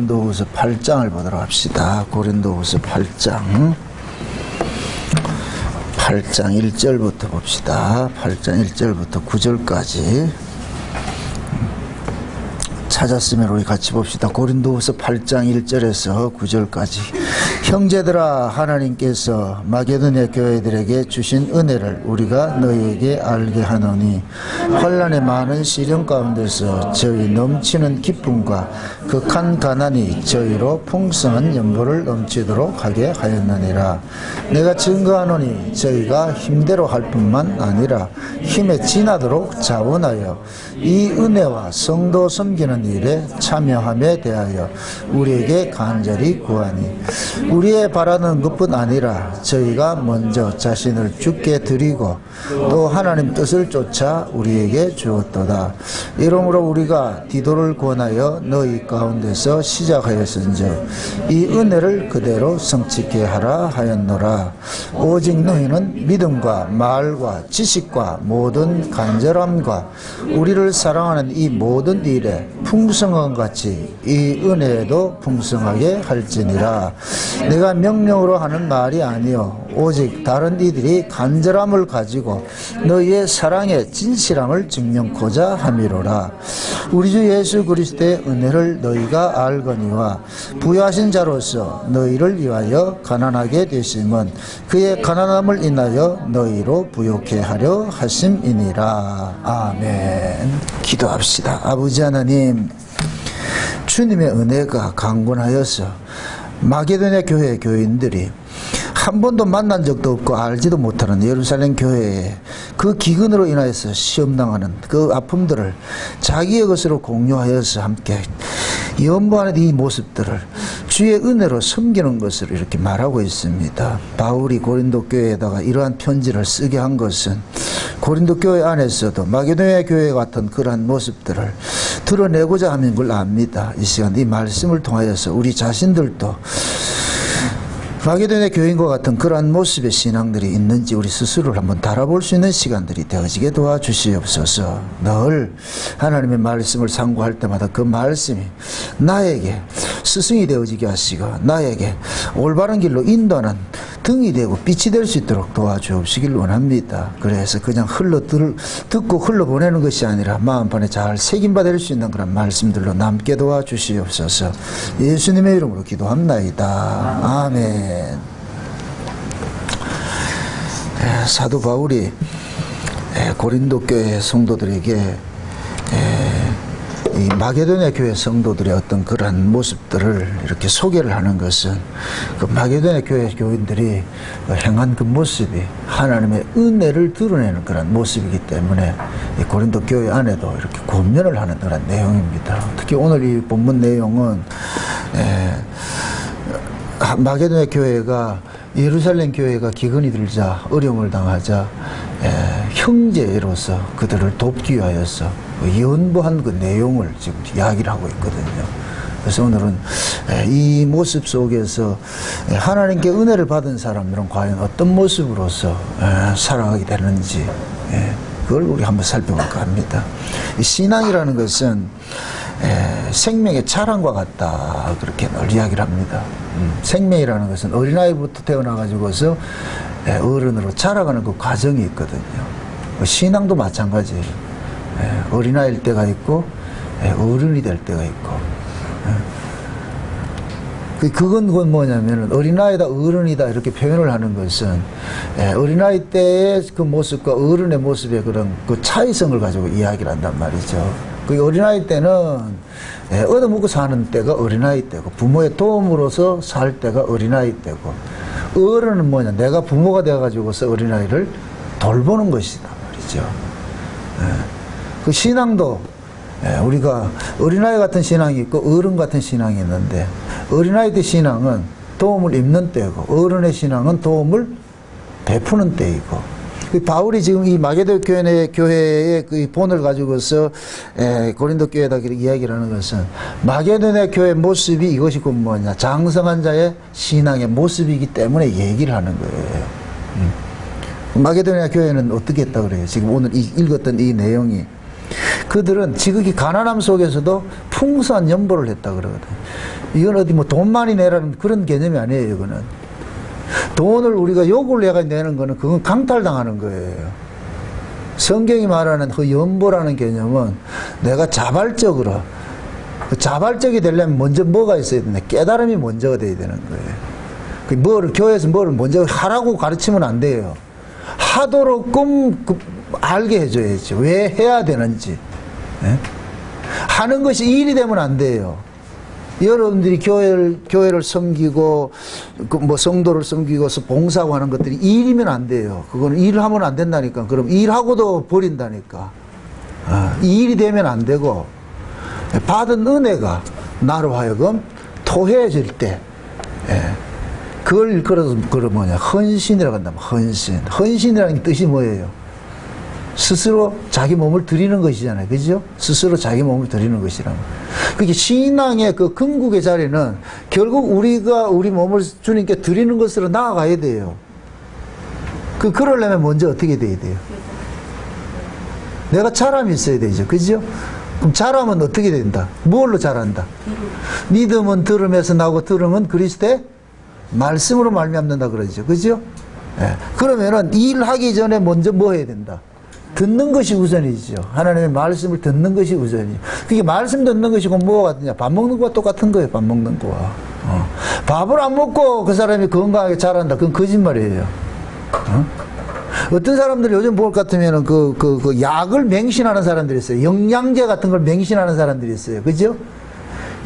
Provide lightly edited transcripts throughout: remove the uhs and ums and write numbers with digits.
고린도후서 8장을 보도록 합시다. 고린도후서 8장 1절부터 봅시다. 8장 1절부터 9절까지 찾았으면 우리 같이 봅시다. 고린도후서 8장 1절에서 9절까지. 형제들아, 하나님께서 마게도냐 교회들에게 주신 은혜를 우리가 너희에게 알게 하노니 환난의 많은 시련 가운데서 저희 넘치는 기쁨과 극한 가난이 저희로 풍성한 연보를 넘치도록 하게 하였느니라. 내가 증거하노니 저희가 힘대로 할 뿐만 아니라 힘에 지나도록 자원하여 이 은혜와 성도 섬기는 일에 참여함에 대하여 우리에게 간절히 구하니 우리의 바라는 것뿐 아니라 저희가 먼저 자신을 주께 드리고 또 하나님 뜻을 쫓아 우리에게 주었도다. 이러므로 우리가 디도를 권하여 너희 가운데서 시작하였은즉 이 은혜를 그대로 성취케 하라 하였노라. 오직 너희는 믿음과 말과 지식과 모든 간절함과 우리를 사랑하는 이 모든 일에 풍성한 같이 이 은혜에도 풍성하게 할지니라. 내가 명령으로 하는 말이 아니요 오직 다른 이들이 간절함을 가지고 너희의 사랑의 진실함을 증명코자 함이로라. 우리 주 예수 그리스도의 은혜를 너희가 알거니와 부여하신 자로서 너희를 위하여 가난하게 되심은 그의 가난함을 인하여 너희로 부욕해 하려 하심이니라. 아멘. 기도합시다. 아버지 하나님, 주님의 은혜가 강건하여서 마게도냐 교회 교인들이 한 번도 만난 적도 없고 알지도 못하는 예루살렘 교회에 그 기근으로 인하여서 시험당하는 그 아픔들을 자기의 것으로 공유하여서 함께 연보하는 이 모습들을 주의 은혜로 섬기는 것을 이렇게 말하고 있습니다. 바울이 고린도 교회에다가 이러한 편지를 쓰게 한 것은 고린도 교회 안에서도 마게도냐 교회 같은 그러한 모습들을 드러내고자 하는 걸 압니다. 이 시간 이 말씀을 통하여서 우리 자신들도 마게도냐 교인과 같은 그러한 모습의 신앙들이 있는지 우리 스스로를 한번 달아볼 수 있는 시간들이 되어지게 도와주시옵소서. 늘 하나님의 말씀을 상고할 때마다 그 말씀이 나에게 스승이 되어지게 하시고 나에게 올바른 길로 인도하는 등이 되고 빛이 될 수 있도록 도와주옵시길 원합니다. 그래서 그냥 듣고 흘러보내는 것이 아니라 마음판에 잘 새김바 될 수 있는 그런 말씀들로 남게 도와주시옵소서. 예수님의 이름으로 기도합나이다. 아멘. 사도 바울이 고린도 교회 성도들에게 이 마게도냐 교회 성도들의 어떤 그러한 모습들을 이렇게 소개를 하는 것은 그 마게도냐 교회 교인들이 행한 그 모습이 하나님의 은혜를 드러내는 그런 모습이기 때문에 이 고린도 교회 안에도 이렇게 권면을 하는 그런 내용입니다. 특히 오늘 이 본문 내용은 마게도냐 교회가 예루살렘 교회가 기근이 들자 어려움을 당하자 형제로서 그들을 돕기 위하여서 연보한 그 내용을 지금 이야기를 하고 있거든요. 그래서 오늘은 이 모습 속에서 하나님께 은혜를 받은 사람들은 과연 어떤 모습으로서 살아가게 되는지 그걸 우리 한번 살펴볼까 합니다. 이 신앙이라는 것은 생명의 자랑과 같다 그렇게 늘 이야기를 합니다. 생명이라는 것은 어린아이부터 태어나가지고서 어른으로 자라가는 그 과정이 있거든요. 신앙도 마찬가지예요. 어린아이일 때가 있고 어른이 될 때가 있고 그건 뭐냐면은 어린아이다 어른이다 이렇게 표현을 하는 것은 어린아이 때의 그 모습과 어른의 모습의 그런 그 차이성을 가지고 이야기를 한단 말이죠. 그 어린아이 때는 얻어먹고 사는 때가 어린아이 때고 부모의 도움으로서 살 때가 어린아이 때고 어른은 뭐냐 내가 부모가 되어가지고서 어린아이를 돌보는 것이다 말이죠. 그 신앙도 우리가 어린아이 같은 신앙이 있고 어른 같은 신앙이 있는데 어린아이 때 신앙은 도움을 입는 때고 어른의 신앙은 도움을 베푸는 때이고 바울이 지금 이 마게도 교회의 그 본을 가지고서 고린도 교회에다 이야기를 하는 것은 마게도냐 교회의 모습이 이것이 곧 뭐냐 장성한 자의 신앙의 모습이기 때문에 얘기를 하는 거예요. 마게도냐 교회는 어떻게 했다 그래요? 지금 오늘 읽었던 이 내용이 그들은 지극히 가난함 속에서도 풍성한 연보를 했다 그러거든. 이건 어디 뭐 돈 많이 내라는 그런 개념이 아니에요. 이거는 돈을 우리가 요구를 해가 내는 거는 그건 강탈당하는 거예요. 성경이 말하는 그 연보라는 개념은 내가 자발적으로, 자발적이 되려면 먼저 뭐가 있어야 되나? 깨달음이 먼저가 돼야 되는 거예요. 뭐를, 교회에서 뭐를 먼저 하라고 가르치면 안 돼요. 하도록끔 알게 해줘야지. 왜 해야 되는지. 예? 하는 것이 일이 되면 안 돼요. 여러분들이 교회를 섬기고, 뭐 성도를 섬기고 봉사하고 하는 것들이 일이면 안 돼요. 그거는 일을 하면 안 된다니까. 그럼 일하고도 버린다니까. 일이 되면 안 되고, 받은 은혜가 나로 하여금 토해질 때, 예. 그걸 일컬어서 그걸 뭐냐, 헌신이라고 한다면 헌신. 헌신이라는 뜻이 뭐예요? 스스로 자기 몸을 드리는 것이잖아요. 그죠? 스스로 자기 몸을 드리는 것이라고. 그게 신앙의 그 궁극의 자리는 결국 우리가 우리 몸을 주님께 드리는 것으로 나아가야 돼요. 그러려면 먼저 어떻게 돼야 돼요? 내가 자람이 있어야 되죠. 그죠? 그럼 자람은 어떻게 된다? 뭘로 자란다? 믿음은 들음에서 나고 들음은 그리스도의 말씀으로 말미암는다 그러죠. 그죠? 예. 그러면은 일하기 전에 먼저 뭐 해야 된다? 듣는 것이 우선이죠. 하나님의 말씀을 듣는 것이 우선이죠. 그게 말씀 듣는 것이고 뭐가 같으냐? 밥 먹는 거와 똑같은 거예요. 밥 먹는 거와. 밥을 안 먹고 그 사람이 건강하게 자란다. 그건 거짓말이에요. 어떤 사람들이 요즘 볼 것 같으면은 그 약을 맹신하는 사람들이 있어요. 영양제 같은 걸 맹신하는 사람들이 있어요. 그죠?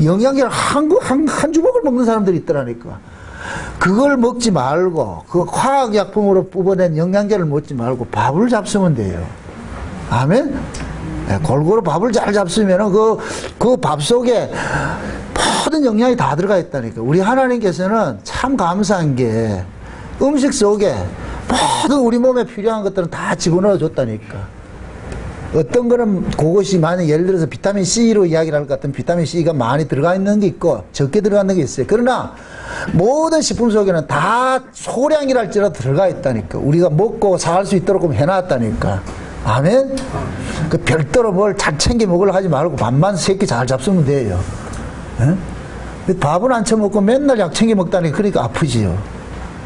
영양제를 한 주먹을 먹는 사람들이 있더라니까. 그걸 먹지 말고, 그 화학약품으로 뽑아낸 영양제를 먹지 말고 밥을 잡수면 돼요. 아멘? 네, 골고루 밥을 잘 잡수면은 그 밥 속에 모든 영양이 다 들어가 있다니까. 우리 하나님께서는 참 감사한 게 음식 속에 모든 우리 몸에 필요한 것들은 다 집어넣어 줬다니까. 어떤 거는 그것이 만약 예를 들어서 비타민 C로 이야기를 할 것 같으면 비타민 C가 많이 들어가 있는 게 있고 적게 들어가 있는 게 있어요. 그러나 모든 식품 속에는 다 소량이랄지라도 들어가 있다니까. 우리가 먹고 살 수 있도록 해놨다니까. 아멘? 그 별도로 뭘 잘 챙겨 먹으려고 하지 말고 밥만 새끼 잘 잡수면 돼요. 에? 밥을 안 처먹고 맨날 약 챙겨 먹다니까. 그러니까 아프지요.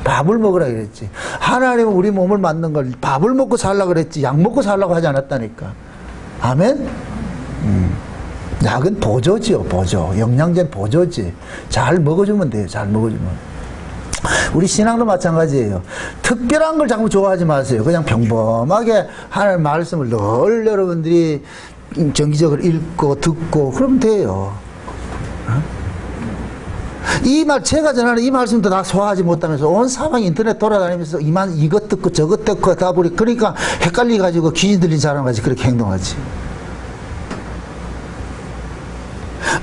밥을 먹으라 그랬지. 하나님은 우리 몸을 만든 걸 밥을 먹고 살라고 그랬지 약 먹고 살라고 하지 않았다니까. 아멘? 약은 보조지요. 보조. 영양제는 보조지. 잘 먹어주면 돼요. 잘 먹어주면. 우리 신앙도 마찬가지예요. 특별한 걸 자꾸 좋아하지 마세요. 그냥 평범하게 하나님 말씀을 늘 여러분들이 정기적으로 읽고 듣고 그러면 돼요. 제가 전하는 이 말씀도 다 소화하지 못하면서 온 사방 인터넷 돌아다니면서 이것 듣고 저것 듣고 다 보니 그러니까 헷갈려가지고 귀신 들린 사람같이 그렇게 행동하지.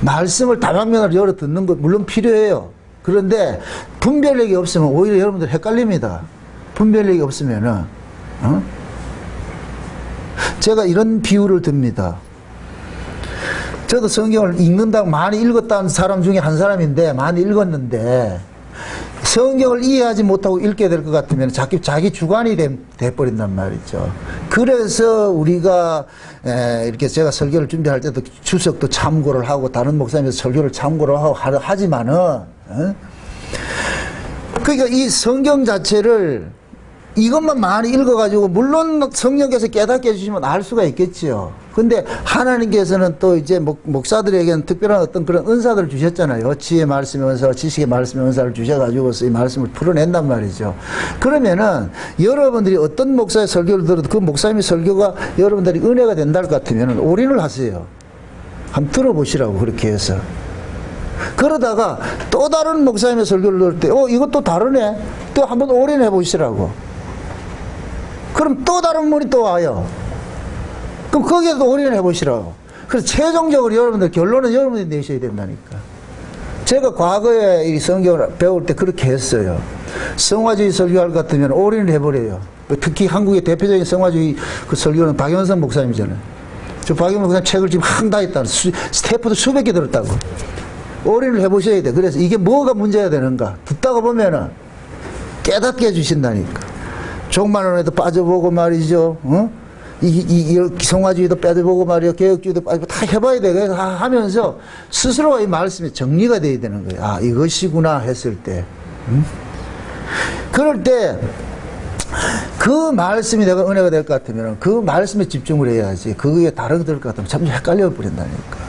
말씀을 다방면으로 열어 듣는 것 물론 필요해요. 그런데 분별력이 없으면 오히려 여러분들 헷갈립니다. 분별력이 없으면은 제가 이런 비유를 듭니다. 저도 성경을 읽는다고 많이 읽었다는 사람 중에 한 사람인데 많이 읽었는데 성경을 이해하지 못하고 읽게 될 것 같으면 자기 주관이 돼버린단 말이죠. 그래서 우리가 이렇게 제가 설교를 준비할 때도 주석도 참고를 하고 다른 목사님께서 설교를 참고를 하고 하지만은 그러니까 이 성경 자체를 이것만 많이 읽어가지고 물론 성령께서 깨닫게 해주시면 알 수가 있겠지요. 근데 하나님께서는 또 이제 목사들에게는 특별한 어떤 그런 은사들을 주셨잖아요. 지혜의 말씀의 은사, 지식의 말씀의 은사를 주셔가지고서 이 말씀을 풀어낸단 말이죠. 그러면은 여러분들이 어떤 목사의 설교를 들어도 그 목사님의 설교가 여러분들이 은혜가 된다 할 것 같으면 올인을 하세요. 한번 들어보시라고 그렇게 해서. 그러다가 또 다른 목사님의 설교를 들을 때 이것도 다르네. 또 한번 올인해 보시라고. 그럼 또 다른 분이 또 와요. 그럼 거기에도 올인을 해보시라고. 그래서 최종적으로 여러분들 결론은 여러분들이 내셔야 된다니까. 제가 과거에 이 성경을 배울 때 그렇게 했어요. 성화주의 설교할 것 같으면 올인을 해버려요. 특히 한국의 대표적인 성화주의 그 설교는 박영선 목사님이잖아요. 저 박영선 목사님 책을 지금 다 있다. 스태프도 수백 개 들었다고. 올인을 해보셔야 돼. 그래서 이게 뭐가 문제가 되는가. 듣다가 보면은 깨닫게 해주신다니까. 종말론에도 빠져보고 말이죠. 성화주의도 빼보고 말이야, 개혁주의도 빼보고 다 해봐야 돼. 그래서 하면서 스스로가 이 말씀에 정리가 돼야 되는 거예요. 아, 이것이구나 했을 때. 그럴 때, 그 말씀이 내가 은혜가 될 것 같으면 그 말씀에 집중을 해야지. 그게 다른 것 될 것 같으면 참 헷갈려 버린다니까.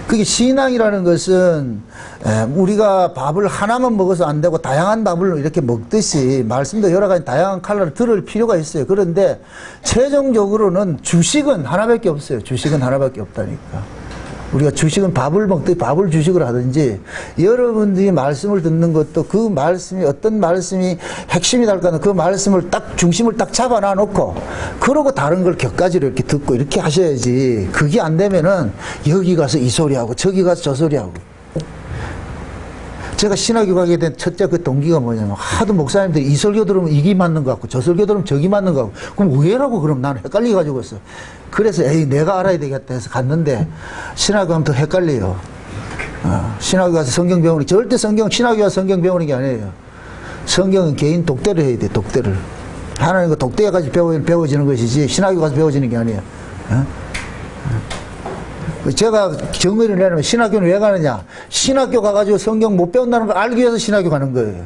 그게 신앙이라는 것은 우리가 밥을 하나만 먹어서 안 되고 다양한 밥을 이렇게 먹듯이 말씀도 여러 가지 다양한 칼라를 들을 필요가 있어요. 그런데 최종적으로는 주식은 하나밖에 없어요. 주식은 하나밖에 없다니까. 우리가 주식은 밥을 먹듯이 밥을 주식을 하든지 여러분들이 말씀을 듣는 것도 그 말씀이 어떤 말씀이 핵심이 달까는 그 말씀을 딱 중심을 딱 잡아놔 놓고 그러고 다른 걸 격가지로 이렇게 듣고 이렇게 하셔야지. 그게 안 되면은 여기 가서 이 소리하고 저기 가서 저 소리하고. 제가 신학교 가게 된 첫째 그 동기가 뭐냐면 하도 목사님들이 이 설교 들으면 이게 맞는 것 같고 저 설교 들으면 저기 맞는 것 같고 그럼 왜라고 그럼 나는 헷갈려가지고 있어. 그래서 에이 내가 알아야 되겠다 해서 갔는데 신학교 가면 더 헷갈려요. 신학교 가서 성경 배우는 절대 신학교 가서 성경 배우는 게 아니에요. 성경은 개인 독대를 해야 돼. 독대를. 하나님과 독대까지 배워지는 것이지 신학교 가서 배워지는 게 아니에요. 제가 정의를 내려면 신학교는 왜 가느냐? 신학교 가가지고 성경 못 배운다는 걸 알기 위해서 신학교 가는 거예요.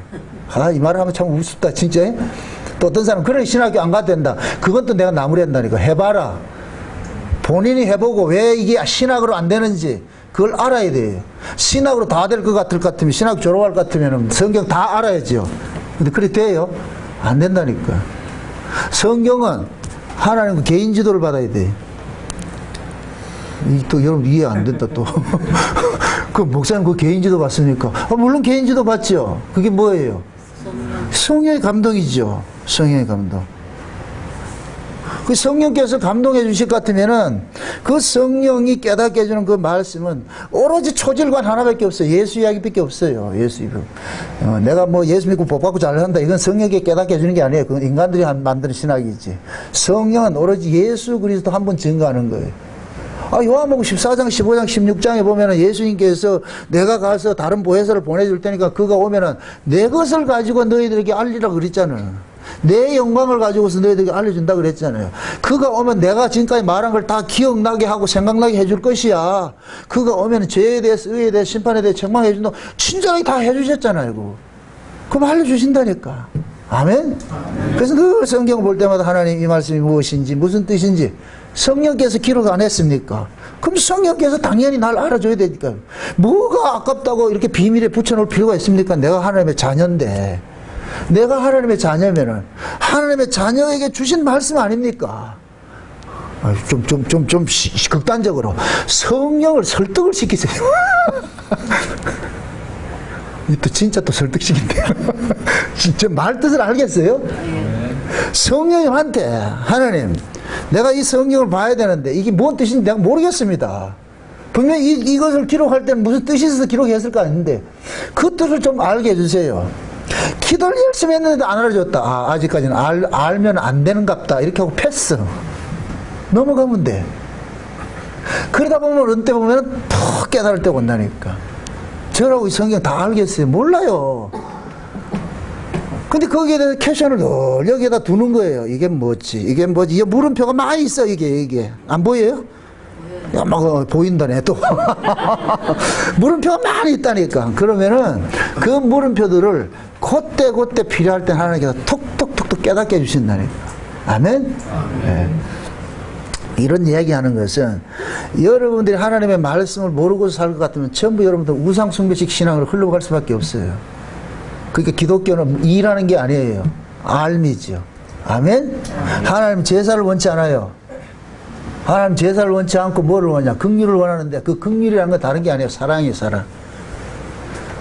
아, 이 말을 하면 참 우습다, 진짜. 또 어떤 사람은 그래, 신학교 안 가도 된다. 그건 또 내가 나무랜다니까. 해봐라. 본인이 해보고 왜 이게 신학으로 안 되는지 그걸 알아야 돼요. 신학으로 다 될 것 같으면, 신학 졸업할 것 같으면 성경 다 알아야죠. 근데 그래 돼요? 안 된다니까. 성경은 하나님 개인 지도를 받아야 돼. 또 여러분 이해 안 된다 또. 그 목사님 그 개인지도 봤습니까? 물론 개인지도 봤죠. 그게 뭐예요? 성령의 감동이죠. 성령의 감동. 그 성령께서 감동해 주실 것 같으면은 그 성령이 깨닫게 해주는 그 말씀은 오로지 초질관 하나밖에 없어요. 예수 이야기밖에 없어요. 예수 이야기. 내가 뭐 예수 믿고 복 받고 잘한다. 이건 성령이 깨닫게 해주는 게 아니에요. 그건 인간들이 만드는 신학이지. 성령은 오로지 예수 그리스도 한 번 증거하는 거예요. 요한복음 14장, 15장, 16장에 보면은 예수님께서 내가 가서 다른 보혜사를 보내줄 테니까 그가 오면은 내 것을 가지고 너희들에게 알리라 그랬잖아요. 내 영광을 가지고서 너희들에게 알려준다 그랬잖아요. 그가 오면 내가 지금까지 말한 걸 다 기억나게 하고 생각나게 해줄 것이야. 그가 오면 죄에 대해서, 의에 대해서, 심판에 대해서 책망해 준다. 친절하게 다 해주셨잖아요. 그럼 알려주신다니까. 아멘? 그래서 늘 성경을 볼 때마다 하나님 이 말씀이 무엇인지, 무슨 뜻인지 성령께서 기록 안 했습니까? 그럼 성령께서 당연히 날 알아줘야 되니까요. 뭐가 아깝다고 이렇게 비밀에 붙여놓을 필요가 있습니까? 내가 하나님의 자녀인데. 내가 하나님의 자녀면은 하나님의 자녀에게 주신 말씀 아닙니까? 좀 극단적으로 성령을 설득을 시키세요. 또 진짜 또 설득식인데요. 진짜 말 뜻을 알겠어요? 성령님한테 하나님 내가 이 성경을 봐야 되는데 이게 뭔 뜻인지 내가 모르겠습니다. 분명히 이것을 기록할 때는 무슨 뜻이 있어서 기록했을 거 아닌데 그 뜻을 좀 알게 해주세요. 기도를 열심히 했는데도 안 알려줬다. 아직까지는 알면 안 되는갑다. 이렇게 하고 패스. 넘어가면 돼. 그러다 보면 어느 때 보면 푹 깨달을 때가 온다니까. 저라고 이 성경 다 알겠어요. 몰라요. 근데 거기에 대해서 캡션을 늘 여기에다 두는 거예요. 이게 뭐지? 이게 뭐지? 이게 물음표가 많이 있어. 이게. 안 보여요? 야, 막 보인다네, 또. 물음표가 많이 있다니까. 그러면은 그 물음표들을 그때 필요할 때 하나님께서 톡톡톡톡 깨닫게 해주신다니까. 아멘? 네. 이런 이야기 하는 것은 여러분들이 하나님의 말씀을 모르고 살 것 같으면 전부 여러분들 우상숭배식 신앙으로 흘러갈 수밖에 없어요. 그러니까 기독교는 일하는 게 아니에요. 알미죠. 아멘? 하나님 제사를 원치 않아요. 하나님 제사를 원치 않고 뭐를 원하냐? 긍휼을 원하는데 그 긍휼이라는 건 다른 게 아니에요. 사랑이에요, 사랑.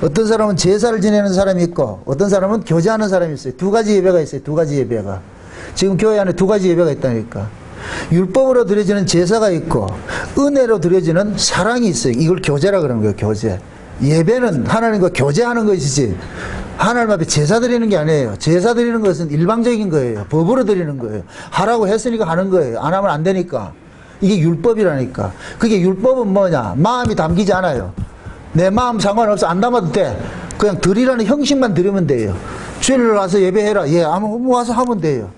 어떤 사람은 제사를 지내는 사람이 있고 어떤 사람은 교제하는 사람이 있어요. 두 가지 예배가 있어요. 두 가지 예배가. 지금 교회 안에 두 가지 예배가 있다니까. 율법으로 드려지는 제사가 있고 은혜로 드려지는 사랑이 있어요. 이걸 교제라 그러는 거예요. 교제. 예배는 하나님과 교제하는 것이지 하나님 앞에 제사 드리는 게 아니에요. 제사 드리는 것은 일방적인 거예요. 법으로 드리는 거예요. 하라고 했으니까 하는 거예요. 안 하면 안 되니까. 이게 율법이라니까. 그게 율법은 뭐냐? 마음이 담기지 않아요. 내 마음 상관없어. 안 담아도 돼. 그냥 드리라는 형식만 드리면 돼요. 주일날 와서 예배해라. 예, 아무 와서 하면 돼요.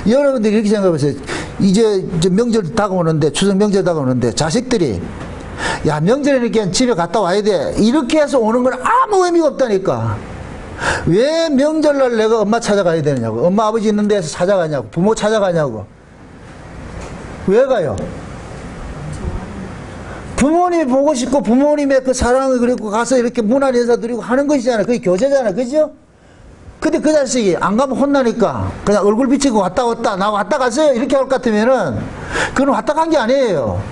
여러분들이 이렇게 생각해보세요. 이제 명절 다가오는데, 추석 명절 다가오는데, 자식들이, 야, 명절이니까 집에 갔다 와야 돼. 이렇게 해서 오는 건 아무 의미가 없다니까. 왜 명절날 내가 엄마 찾아가야 되느냐고. 엄마, 아버지 있는 데서 찾아가냐고. 부모 찾아가냐고. 왜 가요? 부모님이 보고 싶고 부모님의 그 사랑을 그리고 가서 이렇게 문안 인사 드리고 하는 것이잖아요. 그게 교제잖아요. 그죠? 근데 그 자식이 안 가면 혼나니까 그냥 얼굴 비치고 왔다 왔다 나 왔다 갔어요 이렇게 할 것 같으면은 그건 왔다 간 게 아니에요.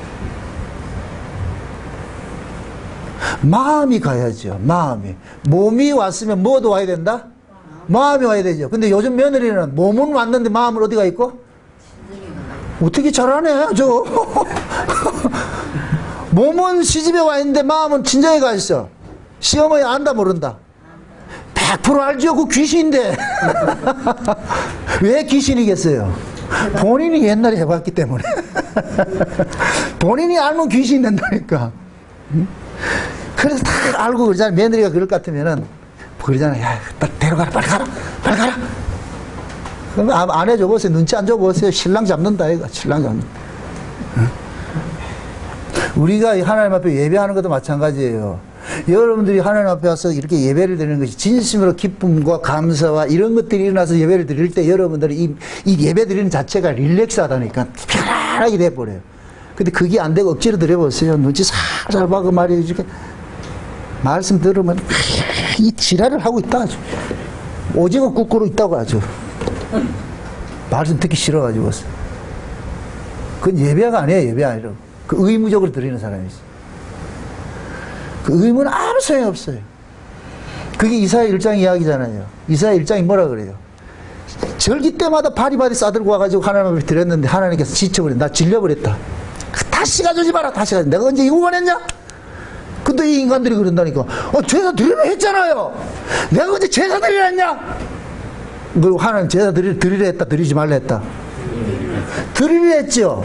마음이 가야죠. 마음이. 몸이 왔으면 뭐도 와야 된다? 마음이 와야 되죠. 근데 요즘 며느리는 몸은 왔는데 마음은 어디가 있고? 어떻게 잘하네 저. 몸은 시집에 와 있는데 마음은 친정에 가 있어. 시어머니 안다 모른다. 100% 알죠. 그 귀신인데. 왜 귀신이겠어요? 본인이 옛날에 해봤기 때문에. 본인이 알면 귀신이 된다니까. 그래서 다 알고 그러잖아요. 며느리가 그럴 것 같으면은 그러잖아요. 야, 데려가라. 빨리 가라. 빨리 가라. 그럼 안 해줘보세요. 눈치 안 줘보세요. 신랑 잡는다 이거. 신랑 잡는다. 우리가 하나님 앞에 예배하는 것도 마찬가지예요. 여러분들이 하나님 앞에 와서 이렇게 예배를 드리는 것이 진심으로 기쁨과 감사와 이런 것들이 일어나서 예배를 드릴 때 여러분들이 이 예배 드리는 자체가 릴렉스하다니까 편안하게 돼버려요. 근데 그게 안 되고 억지로 드려보세요. 눈치 살살 봐그 말이에요. 이렇게 말씀 들으면 이 지랄을 하고 있다 아주. 오징어 굽고로 있다고 아주. 말씀 듣기 싫어가지고. 그건 예배가 아니에요. 예배 아니라. 그 의무적으로 드리는 사람이지. 그 의무는 아무 소용이 없어요. 그게 이사야 1장 이야기잖아요. 이사야 1장이 뭐라 그래요? 절기 때마다 바리바리 싸들고 와가지고 하나님 앞에 드렸는데 하나님께서 지쳐버렸다. 나 질려버렸다. 다시 가져오지 마라. 다시 가져. 내가 언제 이거 원했냐? 근데 이 인간들이 그런다니까. 제사 드리려 했잖아요. 내가 언제 제사 드리려 했냐? 그 하나님 제사 드리려 했다. 드리지 말라 했다. 드리려 했죠.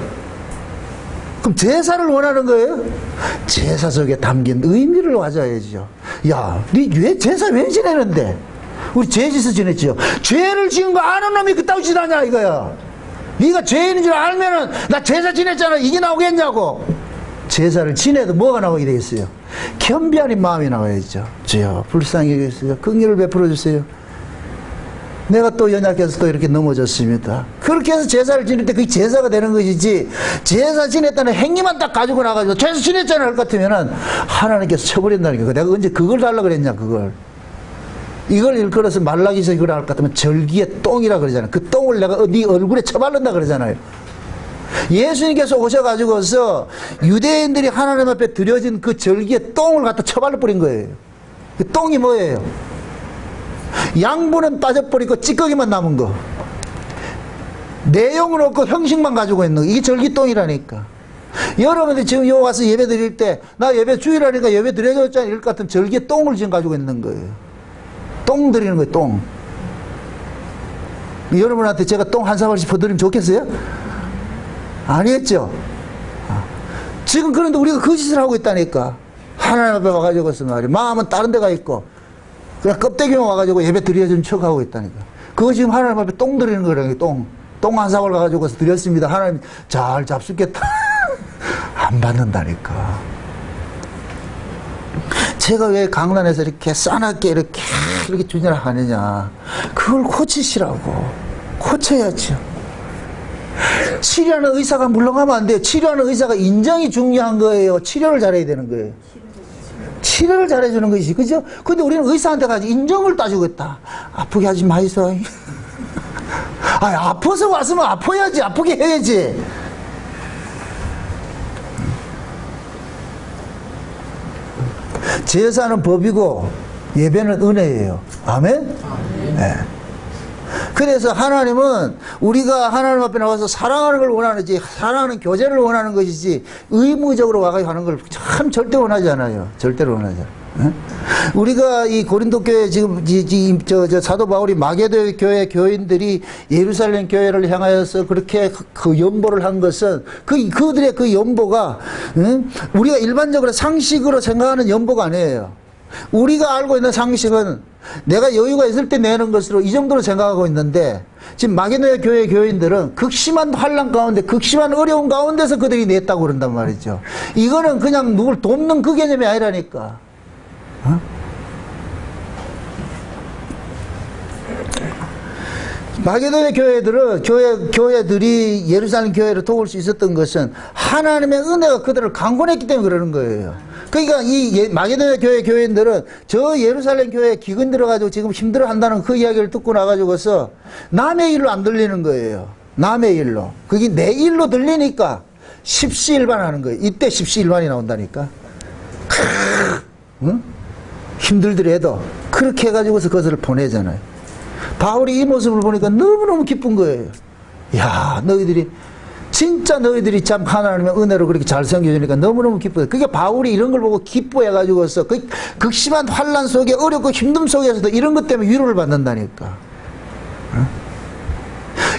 그럼 제사를 원하는 거예요? 제사 속에 담긴 의미를 가져야죠. 야, 니 왜 제사 왜 지내는데? 우리 죄짓어 지냈죠. 죄를 지은 거 아는 놈이 그따위 짓 하냐 이거야. 네가 죄인인 줄 알면은 나 제사 지냈잖아 이게 나오겠냐고. 제사를 지내도 뭐가 나오게 되겠어요? 겸비하는 마음이 나와야죠. 주여 불쌍히 여기세요. 긍휼을 베풀어 주세요. 내가 또 연약해서 또 이렇게 넘어졌습니다. 그렇게 해서 제사를 지낼 때 그게 제사가 되는 것이지, 제사 지냈다는 행위만 딱 가지고 나가지고 제사 지냈잖아 할 것 같으면은 하나님께서 쳐버린다니까. 내가 언제 그걸 달라고 그랬냐 그걸. 이걸 일컬어서 말라기서 이걸 할 것 같으면 절기의 똥이라 그러잖아요. 그 똥을 내가 네 얼굴에 쳐바른다 그러잖아요. 예수님께서 오셔가지고서 유대인들이 하나님 앞에 드려진 그 절기의 똥을 갖다 쳐발라 버린 거예요. 그 똥이 뭐예요? 양분은 빠져버리고 찌꺼기만 남은 거. 내용은 없고 형식만 가지고 있는 거. 이게 절기똥이라니까. 여러분들 지금 여기 와서 예배 드릴 때 나 예배 주일하니까 예배 드려줬잖아 이럴 것 같은 절기의 똥을 지금 가지고 있는 거예요. 똥 드리는 거예요. 똥. 여러분한테 제가 똥 한 사발씩 퍼드리면 좋겠어요? 아니겠죠? 지금 그런데 우리가 거짓을 하고 있다니까. 하나님 앞에 와가지고서 말이야. 마음은 다른 데가 있고 그냥 껍데기만 와가지고 예배 드려준 척 하고 있다니까. 그거 지금 하나님 앞에 똥 드리는 거라니까. 똥 한 사발 가가지고서 드렸습니다. 하나님 잘 잡수겠다. 안 받는다니까. 제가 왜 강단에서 이렇게 싸납게 이렇게 주냐를 하느냐. 그걸 고치시라고. 고쳐야죠. 치료하는 의사가 물러가면 안 돼요. 치료하는 의사가 인정이 중요한 거예요. 치료를 잘해야 되는 거예요. 치료를 잘해주는 것이지. 그죠? 근데 우리는 의사한테 가서 인정을 따지고 있다. 아프게 하지 마이소. 아파서 왔으면 아파야지. 아프게 해야지. 제사는 법이고 예배는 은혜예요. 아멘? 네. 그래서 하나님은 우리가 하나님 앞에 나와서 사랑하는 걸 원하는지, 사랑하는 교제를 원하는 것이지 의무적으로 와가지고 하는 걸 참 절대 원하지 않아요. 절대로 원하지 않아요. 우리가 이 고린도 교회 지금 사도 바울이 마게도 교회 교인들이 예루살렘 교회를 향하여서 그렇게 그 연보를 한 것은 그들의 그 연보가 우리가 일반적으로 상식으로 생각하는 연보가 아니에요. 우리가 알고 있는 상식은 내가 여유가 있을 때 내는 것으로 이 정도로 생각하고 있는데 지금 마게도냐 교회 교인들은 극심한 환난 가운데 극심한 어려움 가운데서 그들이 냈다고 그런단 말이죠. 이거는 그냥 누굴 돕는 그 개념이 아니라니까. 어? 마게도냐 교회들은 교회들이 예루살렘 교회를 도울 수 있었던 것은 하나님의 은혜가 그들을 강권했기 때문에 그러는 거예요. 그러니까 이 마게도냐 교회 교인들은 저 예루살렘 교회에 기근 들어가지고 지금 힘들어 한다는 그 이야기를 듣고 나가지고서 남의 일로 안 들리는 거예요. 남의 일로. 그게 내 일로 들리니까 십시일반하는 거예요. 이때 십시일반이 나온다니까. 응? 힘들더라도 그렇게 해가지고서 그것을 보내잖아요. 바울이 이 모습을 보니까 너무너무 기쁜 거예요. 야, 진짜 너희들이 참 하나님의 은혜로 그렇게 잘 섬겨주니까 너무너무 기뻐요. 그게 바울이 이런 걸 보고 기뻐해가지고서 그 극심한 환난 속에 어렵고 힘듦 속에서도 이런 것 때문에 위로를 받는다니까. 어?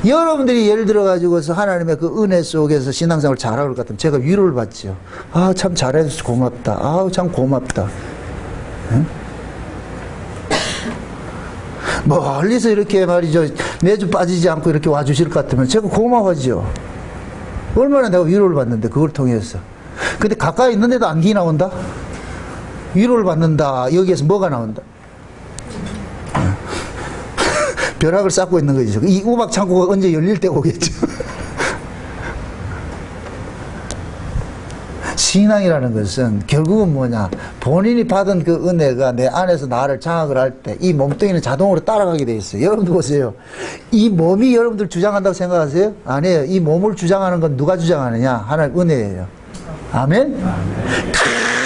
여러분들이 예를 들어가지고서 하나님의 그 은혜 속에서 신앙생활을 잘하고 것 같으면 제가 위로를 받지요. 아, 참 잘해서 고맙다. 아우, 참 고맙다. 어? 멀리서 이렇게 말이죠. 매주 빠지지 않고 이렇게 와주실 것 같으면 제가 고마워하죠. 얼마나 내가 위로를 받는데 그걸 통해서. 근데 가까이 있는데도 안기 나온다? 위로를 받는다. 여기에서 뭐가 나온다? 벼락을 쌓고 있는 거죠. 이 우박 창고가 언제 열릴 때 오겠죠. 신앙이라는 것은 결국은 뭐냐, 본인이 받은 그 은혜가 내 안에서 나를 장악을 할 때 이 몸뚱이는 자동으로 따라가게 돼 있어요. 여러분들 보세요. 이 몸이 여러분들 주장한다고 생각하세요? 아니에요. 이 몸을 주장하는 건 누가 주장하느냐? 하나님 은혜예요. 아멘?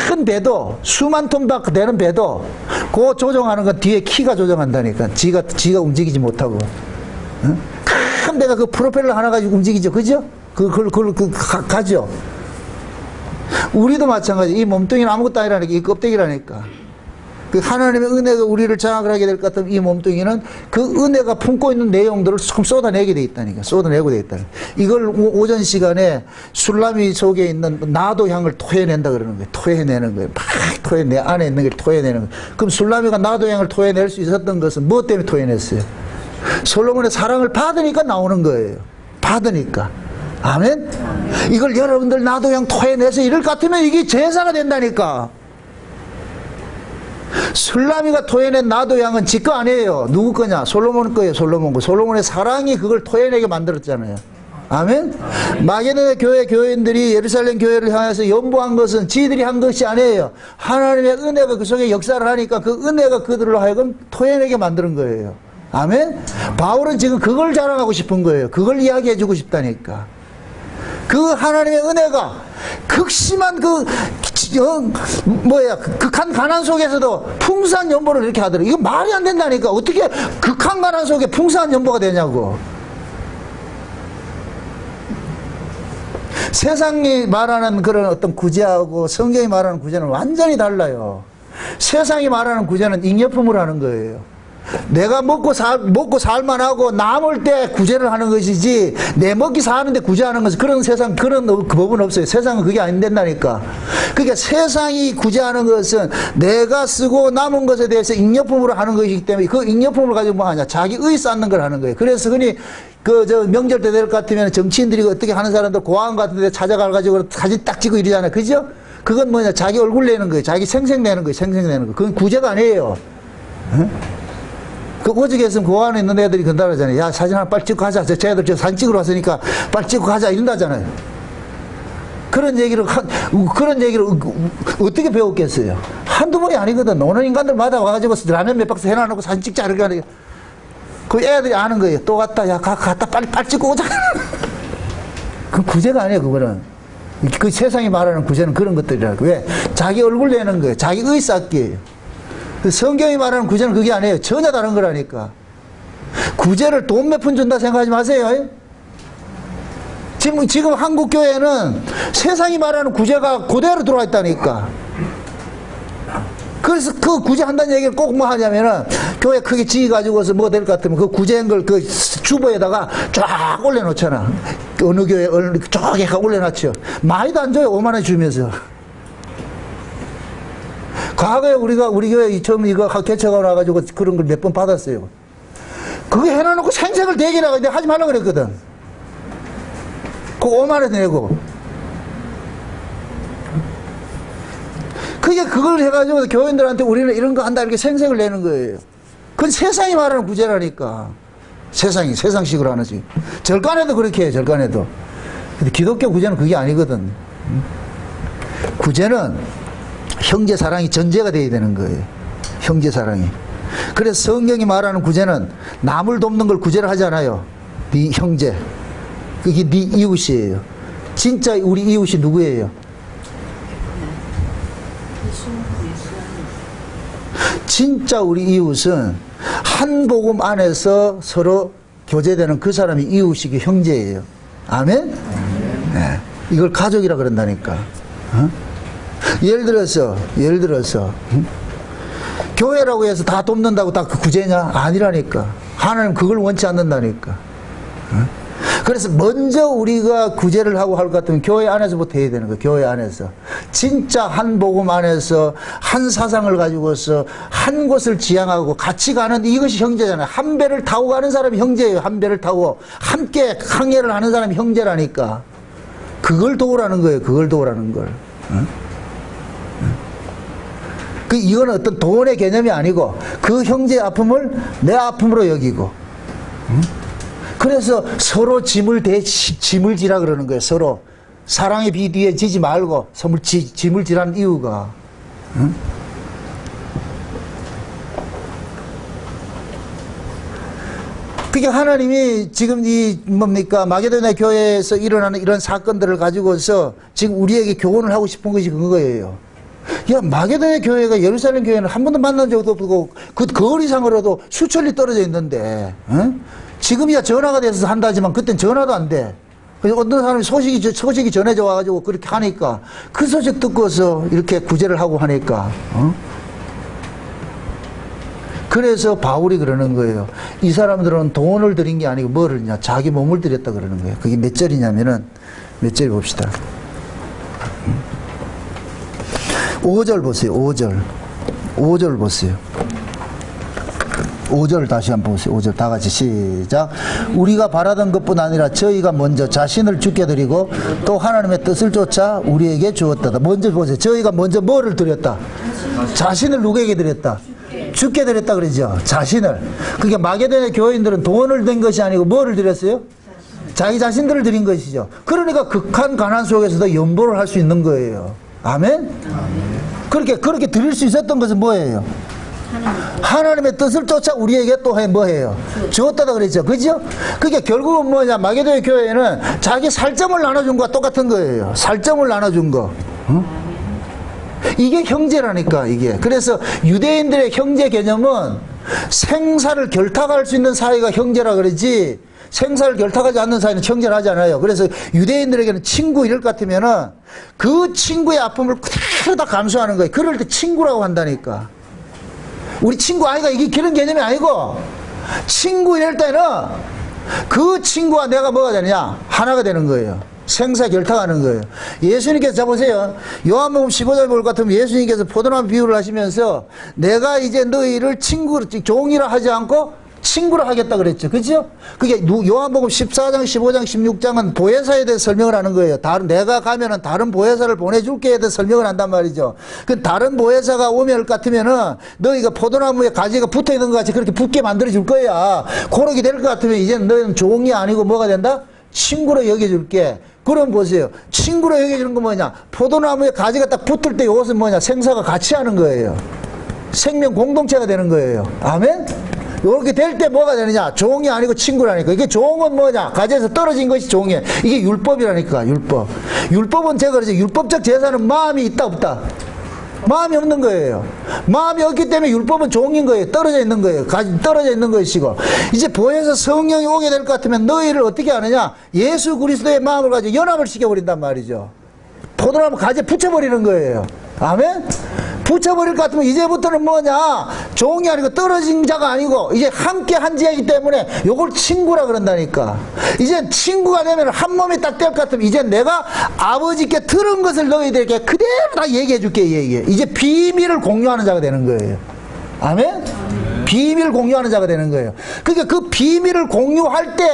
큰 배도, 수만 톤 되는 배도 그거 조정하는 건 뒤에 키가 조정한다니까. 지가 움직이지 못하고. 응? 큰 배가 그 프로펠러 하나 가지고 움직이죠. 그죠? 가죠. 우리도 마찬가지. 이 몸뚱이는 아무것도 아니라니까. 이 껍데기라니까. 그 하나님의 은혜가 우리를 장악을 하게 될 것 같은 이 몸뚱이는 그 은혜가 품고 있는 내용들을 조금 쏟아내게 돼 있다니까. 쏟아내고 돼 있다니까. 이걸 오전 시간에 술라미 속에 있는 나도 향을 토해낸다 그러는 거예요. 토해내는 거예요. 막 내 안에 있는 걸 토해내는 거예요. 그럼 술라미가 나도 향을 토해낼 수 있었던 것은 무엇 때문에 토해냈어요? 솔로몬의 사랑을 받으니까 나오는 거예요. 받으니까. 아멘? 이걸 여러분들 나도 그냥 토해내서 이럴 것 같으면 이게 제사가 된다니까. 술라미가 토해낸 나도 양은 지 거 아니에요. 누구 거냐? 솔로몬 거예요. 솔로몬 거. 솔로몬의 사랑이 그걸 토해내게 만들었잖아요. 아멘? 마게도냐 교회 교인들이 예루살렘 교회를 향해서 연보한 것은 지들이 한 것이 아니에요. 하나님의 은혜가 그 속에 역사를 하니까 그 은혜가 그들로 하여금 토해내게 만드는 거예요. 아멘? 바울은 지금 그걸 자랑하고 싶은 거예요. 그걸 이야기해주고 싶다니까. 그 하나님의 은혜가 극심한 극한 가난 속에서도 풍성한 연보를 이렇게 하더라고요. 이거 말이 안 된다니까. 어떻게 극한 가난 속에 풍성한 연보가 되냐고. 세상이 말하는 그런 어떤 구제하고 성경이 말하는 구제는 완전히 달라요. 세상이 말하는 구제는 잉여품을 하는 거예요. 내가 먹고 살만하고 남을 때 구제를 하는 것이지 내 먹기 사는데 구제하는 것은 그런 세상 그런 법은 없어요. 세상은 그게 안 된다니까. 그러니까 세상이 구제하는 것은 내가 쓰고 남은 것에 대해서 잉여품으로 하는 것이기 때문에 그 잉여품을 가지고 뭐 하냐, 자기의 쌓는 걸 하는 거예요. 그래서 흔히 명절 때 될 것 같으면 정치인들이 어떻게 하는 사람들 고아원 같은 데 찾아가가지고 사진 딱 찍고 이러잖아요. 그죠? 그건 뭐냐, 자기 얼굴 내는 거예요. 자기 생색 내는 거예요. 생색 내는 거. 그건 구제가 아니에요. 응? 그 오직에 있으면 고아원에 있는 애들이 건다 그러잖아요. 야, 사진 하나 빨리 찍고 가자. 저 애들 사진 찍으러 왔으니까 빨리 찍고 가자. 이런다잖아요. 그런 얘기를 어떻게 배웠겠어요? 한두 번이 아니거든. 오는 인간들마다 와가지고 라면 몇 박스 해놔놓고 사진 찍자. 이렇게 하니까. 그 애들이 아는 거예요. 또 갔다. 야, 갔다 빨리 찍고 오자. 그 구제가 아니에요, 그거는. 그 세상이 말하는 구제는 그런 것들이라고. 왜? 자기 얼굴 내는 거예요. 자기 의 쌓기예요. 성경이 말하는 구제는 그게 아니에요. 전혀 다른 거라니까. 구제를 돈 몇 푼 준다 생각하지 마세요. 지금 한국 교회는 세상이 말하는 구제가 그대로 들어와 있다니까. 그래서 그 구제한다는 얘기를 꼭 뭐 하냐면은 교회 크게 지어가지고서 뭐 될 것 같으면 그 구제한 걸 그 주보에다가 쫙 올려놓잖아. 어느 교회 쫙 올려놨죠. 많이도 안 줘요. 5만 원 주면서. 과거에 우리 교회 처음 이거 개척하고 나가지고 그런 걸 몇 번 받았어요. 그거 해놔놓고 생색을 대기라고 내가 하지 말라고 그랬거든. 그거 5만 원 내고. 그게 그걸 해가지고 교인들한테 우리는 이런 거 한다 이렇게 생색을 내는 거예요. 그건 세상이 말하는 구제라니까. 세상식으로 하는지. 절간에도 그렇게 해요, 절간에도. 근데 기독교 구제는 그게 아니거든. 구제는 형제 사랑이 전제가 돼야 되는 거예요. 형제 사랑이. 그래서 성경이 말하는 구제는 남을 돕는 걸 구제를 하잖아요. 네 형제. 그게 네 이웃이에요. 진짜 우리 이웃이 누구예요? 진짜 우리 이웃은 한 복음 안에서 서로 교제되는 그 사람이 이웃이기 형제예요. 아멘? 네. 이걸 가족이라 그런다니까. 어? 예를 들어서 교회라고 해서 다 돕는다고 다 그 구제냐? 아니라니까. 하나님 그걸 원치 않는다니까. 어? 그래서 먼저 우리가 구제를 하고 할 것 같으면 교회 안에서부터 해야 되는 거예요. 교회 안에서. 진짜 한 복음 안에서 한 사상을 가지고서 한 곳을 지향하고 같이 가는 이것이 형제잖아요. 한 배를 타고 가는 사람이 형제예요. 한 배를 타고 함께 항해를 하는 사람이 형제라니까. 그걸 도우라는 거예요. 그걸 도우라는 걸. 이건 어떤 돈의 개념이 아니고 그 형제의 아픔을 내 아픔으로 여기고. 그래서 서로 짐을 지라 그러는 거예요. 서로 사랑의 비 뒤에 지지 말고 짐을 지라는 이유가. 응? 그러니까 하나님이 지금 이 뭡니까 마게도냐 교회에서 일어나는 이런 사건들을 가지고서 지금 우리에게 교훈을 하고 싶은 것이 그거예요. 야, 마게도냐 교회가 예루살렘 교회는 한 번도 만난 적도 없고 그 거리상으로도 수천리 떨어져 있는데, 응? 지금이야 전화가 돼서 한다지만 그땐 전화도 안 돼. 그래서 어떤 사람이 소식이 전해져 와가지고 그렇게 하니까 그 소식 듣고서 이렇게 구제를 하고 하니까, 어? 그래서 바울이 그러는 거예요. 이 사람들은 돈을 들인 게 아니고 뭐를 냐 자기 몸을 들였다 그러는 거예요. 그게 몇 절이냐면은 몇 절 봅시다. 5절 보세요. 5절 보세요. 5절 다시 한번 보세요. 5절 다 같이 시작. 우리가 바라던 것뿐 아니라 저희가 먼저 자신을 주께 드리고 또 하나님의 뜻을 쫓아 우리에게 주었다. 먼저 보세요. 저희가 먼저 뭐를 드렸다? 자신을 누구에게 드렸다? 주께 드렸다 그러죠. 자신을. 그러니까 마게도냐 교인들은 돈을 낸 것이 아니고 뭐를 드렸어요? 자기 자신들을 드린 것이죠. 그러니까 극한 가난 속에서도 연보를 할 수 있는 거예요. 아멘? 그렇게 드릴 수 있었던 것은 뭐예요? 하나님의 뜻을 쫓아 우리에게 또 뭐해요? 주었다다 그랬죠. 그죠? 그게 결국은 뭐냐? 마게도냐 교회는 자기 살점을 나눠준 거와 똑같은 거예요. 살점을 나눠준 거. 어? 이게 형제라니까, 이게. 그래서 유대인들의 형제 개념은 생사를 결탁할 수 있는 사이가 형제라 그러지, 생사를 결탁하지 않는 사이는 형제를 하지 않아요. 그래서 유대인들에게는 친구 이럴 것 같으면은 그 친구의 아픔을 그대로 다 감수하는 거예요. 그럴 때 친구라고 한다니까. 우리 친구 아이가 이게 그런 개념이 아니고, 친구 이럴 때는 그 친구와 내가 뭐가 되느냐? 하나가 되는 거예요. 생사 결탁하는 거예요. 예수님께서 자보세요. 요한복음 15절 볼 것 같으면 예수님께서 포도나무 비유를 하시면서 내가 이제 너희를 종이라 하지 않고 친구로 하겠다 그랬죠. 그죠? 그게 요한복음 14장, 15장, 16장은 보혜사에 대해서 설명을 하는 거예요. 내가 가면은 다른 보혜사를 보내줄게에 대해서 설명을 한단 말이죠. 그 다른 보혜사가 오면 같으면은 너희가 포도나무에 가지가 붙어 있는 것 같이 그렇게 붙게 만들어 줄 거야. 그렇게 될 것 같으면 이제는 너희는 종이 아니고 뭐가 된다? 친구로 여겨줄게. 그럼 보세요. 친구로 여겨주는 건 뭐냐? 포도나무에 가지가 딱 붙을 때 이것은 뭐냐? 생사가 같이 하는 거예요. 생명 공동체가 되는 거예요. 아멘? 이렇게 될 때 뭐가 되느냐? 종이 아니고 친구라니까. 이게 종은 뭐냐? 가지에서 떨어진 것이 종이에요. 이게 율법이라니까, 율법. 율법은 제가 그러죠. 율법적 제사는 마음이 있다, 없다? 마음이 없는 거예요. 마음이 없기 때문에 율법은 종인 거예요. 떨어져 있는 거예요. 떨어져 있는 것이고. 이제 보혜사 성령이 오게 될 것 같으면 너희를 어떻게 하느냐? 예수 그리스도의 마음을 가지고 연합을 시켜버린단 말이죠. 포도나무 가지에 붙여버리는 거예요. 아멘? 붙여버릴 것 같으면 이제부터는 뭐냐, 종이 아니고 떨어진 자가 아니고 이제 함께 한 자이기 때문에 요걸 친구라 그런다니까. 이제 친구가 되면 한 몸이 딱 될 것 같으면 이제 내가 아버지께 들은 것을 너희들에게 그대로 다 얘기해 줄게. 이제 비밀을 공유하는 자가 되는 거예요. 아멘? 비밀을 공유하는 자가 되는 거예요. 그러니까 그 비밀을 공유할 때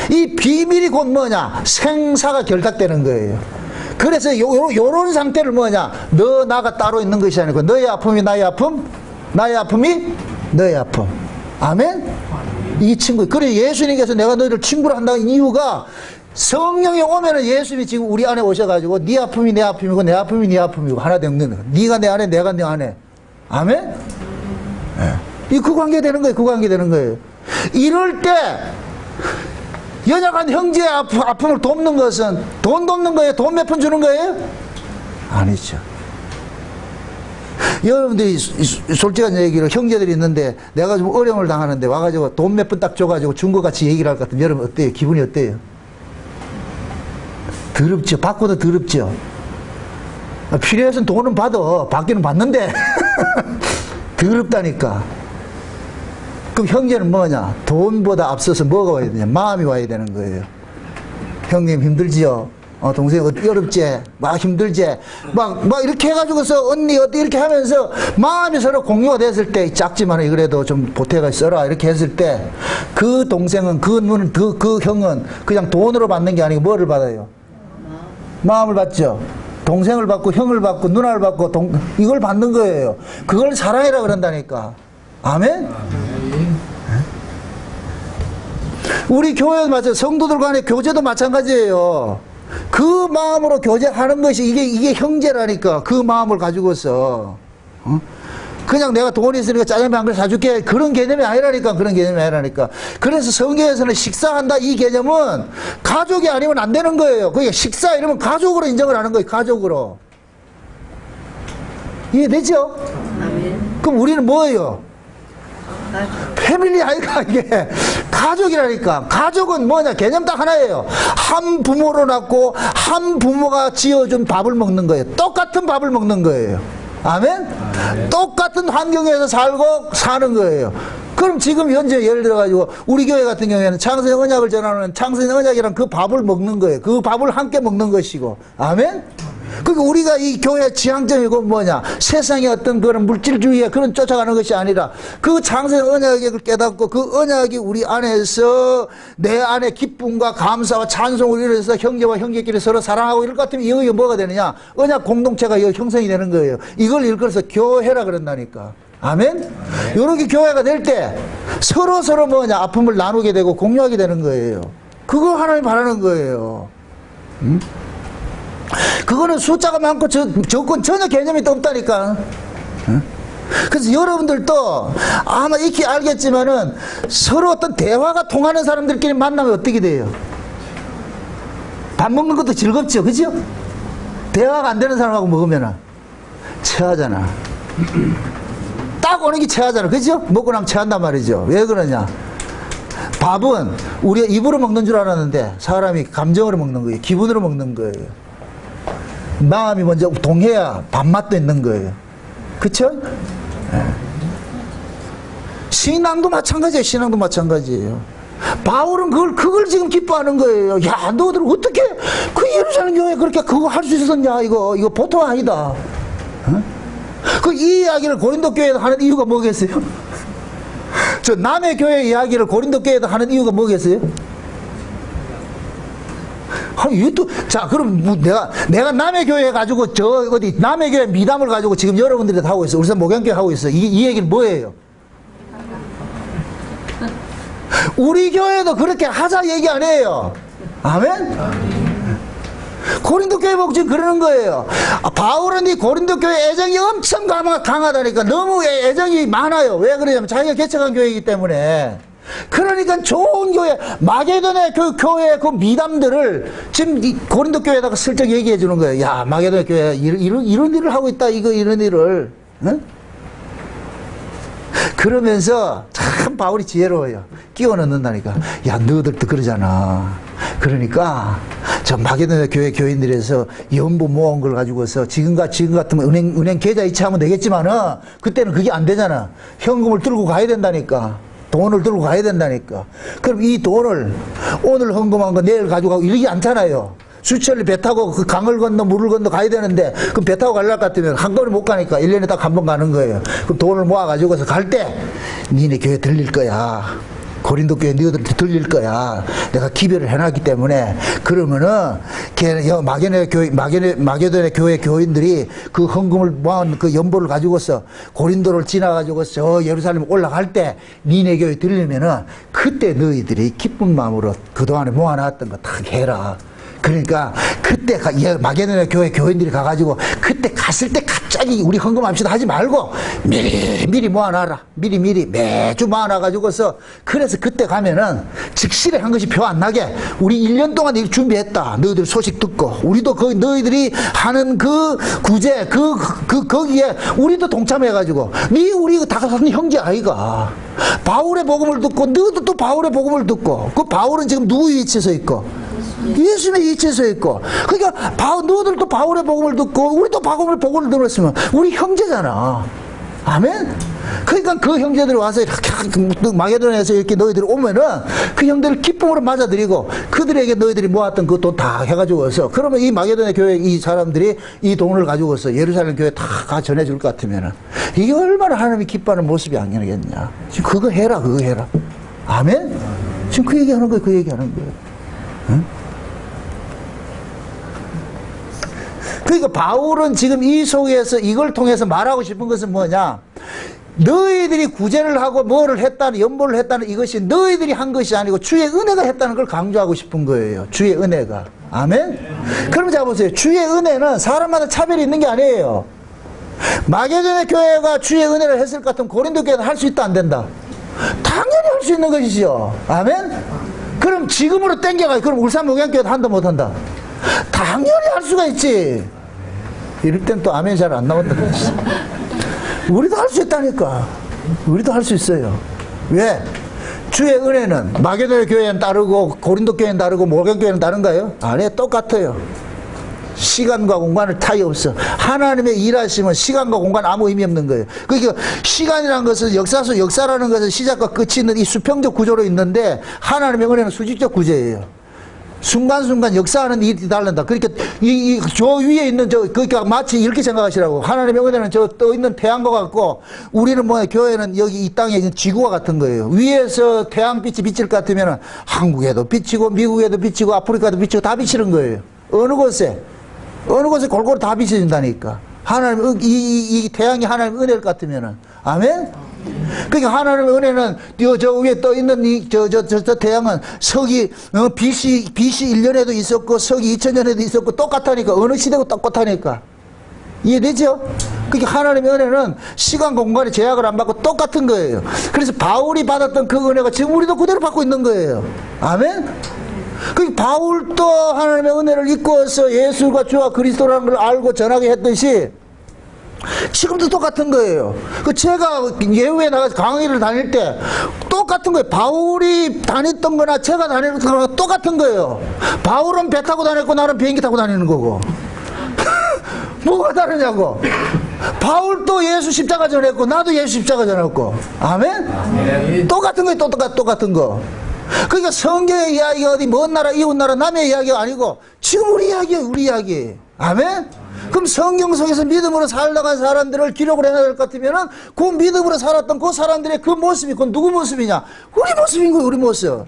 이 비밀이 곧 뭐냐, 생사가 결탁되는 거예요. 그래서 요런 상태를 뭐냐, 너 나가 따로 있는 것이 아니고 너의 아픔이 나의 아픔, 나의 아픔이 너의 아픔. 아멘? 이 친구. 그래 예수님께서 내가 너희를 친구로 한다는 이유가 성령이 오면은 예수님이 지금 우리 안에 오셔가지고 네 아픔이 내 아픔이고 내 아픔이 네 아픔이고 하나 되는 거예요. 네가 내 안에 내가 네 안에. 아멘? 네. 그 관계 되는 거예요. 그 관계 되는 거예요. 이럴 때 연약한 형제의 아픔을 돕는 것은 돈 돕는 거예요? 돈 몇 푼 주는 거예요? 아니죠. 여러분들이 솔직한 얘기로 형제들이 있는데 내가 좀 어려움을 당하는데 와가지고 돈 몇 푼 딱 줘가지고 준 것 같이 얘기를 할 것 같으면 여러분 어때요? 기분이 어때요? 더럽죠. 받고도 더럽죠. 필요해서는 돈은 받아. 받기는 받는데 더럽다니까. 그럼 형제는 뭐냐? 돈보다 앞서서 뭐가 와야 되냐? 마음이 와야 되는 거예요. 형님 힘들지요? 동생 어렵지? 막 힘들지? 막 이렇게 해가지고서 언니 이렇게 하면서 마음이 서로 공유가 됐을 때 작지만 그래도 좀 보태가 써라 이렇게 했을 때 그 동생은 그 형은 그냥 돈으로 받는 게 아니고 뭐를 받아요? 마음을 받죠. 동생을 받고 형을 받고 누나를 받고 이걸 받는 거예요. 그걸 사랑이라 그런다니까. 아멘? 우리 교회도 마찬가지, 성도들 간의 교제도 마찬가지예요. 그 마음으로 교제하는 것이 이게 형제라니까. 그 마음을 가지고서 그냥 내가 돈이 있으니까 짜장면 한 그릇 사줄게 그런 개념이 아니라니까. 그런 개념이 아니라니까. 그래서 성경에서는 식사한다 이 개념은 가족이 아니면 안 되는 거예요. 그게 식사 이러면 가족으로 인정을 하는 거예요. 가족으로. 이해되죠? 그럼 우리는 뭐예요? 패밀리 아이가 이게 가족이라니까. 가족은 뭐냐, 개념 딱 하나예요. 한 부모로 낳고 한 부모가 지어준 밥을 먹는 거예요. 똑같은 밥을 먹는 거예요. 아멘? 똑같은 환경에서 살고 사는 거예요. 그럼 지금 현재 예를 들어가지고 우리 교회 같은 경우에는 창세의 언약을 전하는 창세의 언약이랑 그 밥을 먹는 거예요. 그 밥을 함께 먹는 것이고. 아멘? 그러니까 우리가 이 교회의 지향점이고 뭐냐, 세상의 어떤 그런 물질주의에 그런 쫓아가는 것이 아니라 그 창세의 언약을 깨닫고 그 언약이 우리 안에서 내 안에 기쁨과 감사와 찬송을 이루어서 형제와 형제끼리 서로 사랑하고 이럴 것 같으면 이게 뭐가 되느냐, 언약 공동체가 형성이 되는 거예요. 이걸 일컬어서 교회라 그런다니까. 아멘? 이렇게 교회가 될 때 서로 뭐냐, 아픔을 나누게 되고 공유하게 되는 거예요. 그거 하나님 바라는 거예요. 그거는 숫자가 많고 적고 전혀 개념이 없다니까. 그래서 여러분들도 아마 익히 알겠지만은 서로 어떤 대화가 통하는 사람들끼리 만나면 어떻게 돼요? 밥 먹는 것도 즐겁죠, 그죠? 대화가 안 되는 사람하고 먹으면 체하잖아. 딱 오는 게 체하잖아, 그죠? 먹고 나면 체한단 말이죠. 왜 그러냐? 밥은 우리가 입으로 먹는 줄 알았는데 사람이 감정으로 먹는 거예요. 기분으로 먹는 거예요. 마음이 먼저 동해야 밥맛도 있는 거예요. 그쵸? 네. 신앙도 마찬가지예요. 신앙도 마찬가지예요. 바울은 그걸 지금 기뻐하는 거예요. 야, 너희들 어떻게 그 예루살렘 교회 그렇게 그거 할 수 있었냐? 이거 보통 아니다. 그 이 이야기를 고린도 교회에서 하는 이유가 뭐겠어요? 저 남의 교회 이야기를 고린도 교회에서 하는 이유가 뭐겠어요? 자, 그럼 내가 남의 교회 가지고 어디 남의 교회 미담을 가지고 지금 여러분들이 하고 있어. 울산 목양교회 하고 있어. 이 얘기는 뭐예요? 우리 교회도 그렇게 하자 얘기 아니에요. 아멘? 고린도 교회 보고 지금 그러는 거예요. 바울은 이 고린도 교회 애정이 엄청 강하다니까. 너무 애정이 많아요. 왜 그러냐면 자기가 개척한 교회이기 때문에. 그러니까 좋은 교회, 마게도네 그 교회의 그 미담들을 지금 이 고린도 교회에다가 슬쩍 얘기해 주는 거예요. 야, 마게도네 교회 이런 일을 하고 있다. 이런 일을. 응? 그러면서 참 바울이 지혜로워요. 끼워 넣는다니까. 야, 너희들도 그러잖아. 그러니까 저 마게도냐 교회 교인들에서 연부 모은 걸 가지고서 지금 같으면 은행 계좌 이체하면 되겠지만은 그때는 그게 안 되잖아. 현금을 들고 가야 된다니까. 돈을 들고 가야 된다니까. 그럼 이 돈을 오늘 헌금한 거 내일 가져가고 이러지 않잖아요. 수천리 배 타고 그 강을 건너 물을 건너 가야 되는데 그럼 배 타고 가려고 같으면 한꺼번에 못 가니까 1년에 딱 한 번 가는 거예요. 그럼 돈을 모아가지고서 갈 때 니네 교회 들릴 거야. 고린도 교회 너희들 들릴 거야. 내가 기별을 해놨기 때문에. 그러면은 마게도냐 교회 교인들이 그 헌금을 모은 그 연보를 가지고서 고린도를 지나가지고서 저 예루살렘 올라갈 때 니네 교회 들리면은 그때 너희들이 기쁜 마음으로 그동안에 모아놨던 거 다 해라. 그러니까 그때 마게도냐 교회 교인들이 가가지고 그때 갔을 때 갑자기 우리 헌금합시다 하지 말고 미리 모아놔라. 미리 매주 모아놔가지고서 그래서 그때 가면은 즉실에 한 것이 표 안 나게 우리 1년 동안 이렇게 준비했다. 너희들 소식 듣고 우리도 너희들이 하는 그 구제 거기에 우리도 동참해가지고 우리 다 같은 형제 아이가 바울의 복음을 듣고 너도 또 바울의 복음을 듣고 그 바울은 지금 누구 위치에 서 있고 예수님의 위치에 서 있고 그러니까 너희들도 바울의 복음을 듣고 우리도 바울의 복음을 들었으면 우리 형제잖아. 아멘? 그러니까 그 형제들이 와서 이렇게 마게도냐에서 이렇게 너희들이 오면은 그 형들을 기쁨으로 맞아들이고 그들에게 너희들이 모았던 그 돈 다 해가지고서 그러면 이 마게도냐 교회 이 사람들이 이 돈을 가지고서 예루살렘 교회 다 전해줄 것 같으면은 이게 얼마나 하나님이 기뻐하는 모습이 아니겠냐. 지금 그거 해라. 아멘? 지금 그 얘기하는 거예요. 응? 그러니까 바울은 지금 이 속에서 이걸 통해서 말하고 싶은 것은 뭐냐? 너희들이 구제를 하고 뭐를 했다는 연보를 했다는 이것이 너희들이 한 것이 아니고 주의 은혜가 했다는 걸 강조하고 싶은 거예요. 주의 은혜가. 아멘? 그럼 자 보세요. 주의 은혜는 사람마다 차별이 있는 게 아니에요. 마게도냐 교회가 주의 은혜를 했을 것 같으면 고린도 교회는 할 수 있다 안 된다? 당연히 할 수 있는 것이죠. 아멘? 그럼 지금으로 땡겨가. 그럼 울산 목양교회도 한다 못한다? 당연히 할 수가 있지. 이럴 땐 또 아멘 잘 안 나온다. 우리도 할 수 있다니까. 우리도 할 수 있어요. 왜? 주의 은혜는 마게도냐 교회는 다르고 고린도 교회는 다르고 목양교회는 다른가요? 아니에요. 똑같아요. 시간과 공간을 타이 없어. 하나님의 일하심은 시간과 공간 아무 의미 없는 거예요. 그러니까 시간이라는 것은 역사라는 것은 시작과 끝이 있는 이 수평적 구조로 있는데 하나님의 은혜는 수직적 구조예요. 순간순간 역사하는 일이 다른다. 그러니까 저 위에 있는 그러니까 마치 이렇게 생각하시라고. 하나님의 은혜는 저 떠 있는 태양과 같고 우리는 교회는 여기 이 땅에 있는 지구와 같은 거예요. 위에서 태양빛이 비칠 것 같으면 한국에도 비치고 미국에도 비치고 아프리카도 비치고 다 비치는 거예요. 어느 곳에 골고루 다 비춰진다니까. 하나님, 이 태양이 하나님의 은혜일 것 같으면은. 아멘? 그러니까 하나님의 은혜는 저 위에 떠 있는 저 태양은 서기, BC 1년에도 있었고, 서기 2000년에도 있었고, 똑같다니까. 어느 시대고 똑같다니까. 이해되죠? 그러니까 하나님의 은혜는 시간, 공간에 제약을 안 받고 똑같은 거예요. 그래서 바울이 받았던 그 은혜가 지금 우리도 그대로 받고 있는 거예요. 아멘? 그 바울도 하나님의 은혜를 입고서 예수가 주와 그리스도라는 걸 알고 전하게 했듯이 지금도 똑같은 거예요. 제가 예후에 나가서 강의를 다닐 때 똑같은 거예요. 바울이 다녔던 거나 제가 다녔던 거나 똑같은 거예요. 바울은 배 타고 다녔고 나는 비행기 타고 다니는 거고. 뭐가 다르냐고. 바울도 예수 십자가 전했고 나도 예수 십자가 전했고. 아멘? 똑같은 거예요. 똑같은 거. 그러니까 성경의 이야기가 어디 먼 나라 이웃 나라 남의 이야기가 아니고 지금 우리 이야기예요. 우리 이야기. 아멘? 그럼 성경 속에서 믿음으로 살다간 사람들을 기록을 해놔야 될 것 같으면은 그 믿음으로 살았던 그 사람들의 그 모습이 그건 누구 모습이냐? 우리 모습인 거예요. 우리 모습.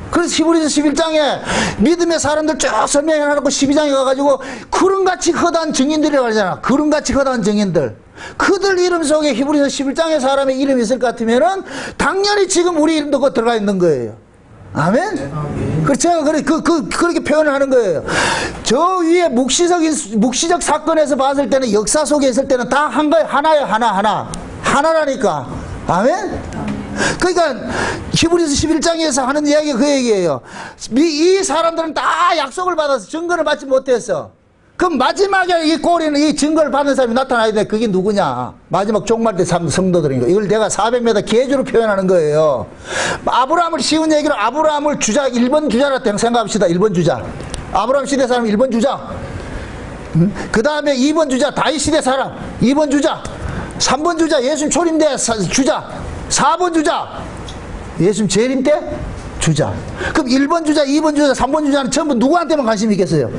그래서 히브리서 11장에 믿음의 사람들 쭉 설명해놓고 12장에 가가지고 구름같이 허다한 증인들이라고 하잖아. 구름같이 허다한 증인들. 그들 이름 속에 히브리서 11장의 사람의 이름이 있을 것 같으면은 당연히 지금 우리 이름도 그 들어가 있는 거예요. 아멘? 그래서 제가 그렇게 표현을 하는 거예요. 저 위에 묵시적 사건에서 봤을 때는 역사 속에 있을 때는 다 한 거예요. 하나예요. 하나라니까. 아멘? 그러니까 히브리서 11장에서 하는 이야기가 그 얘기예요. 이 사람들은 다 약속을 받아서 증거를 받지 못했어. 그럼 마지막에 이 꼬리는 이 증거를 받는 사람이 나타나야 돼. 그게 누구냐? 마지막 종말 때 성도들인 거. 이걸 내가 400m 계주로 표현하는 거예요. 아브라함을 쉬운 얘기로 아브라함을 주자, 1번 주자라 생각합시다. 1번 주자. 아브라함 시대 사람 1번 주자. 그 다음에 2번 주자, 다윗 시대 사람 2번 주자. 3번 주자, 예수님 초림 때 주자. 4번 주자, 예수님 재림 때 주자. 그럼 1번 주자, 2번 주자, 3번 주자는 전부 누구한테만 관심이 있겠어요?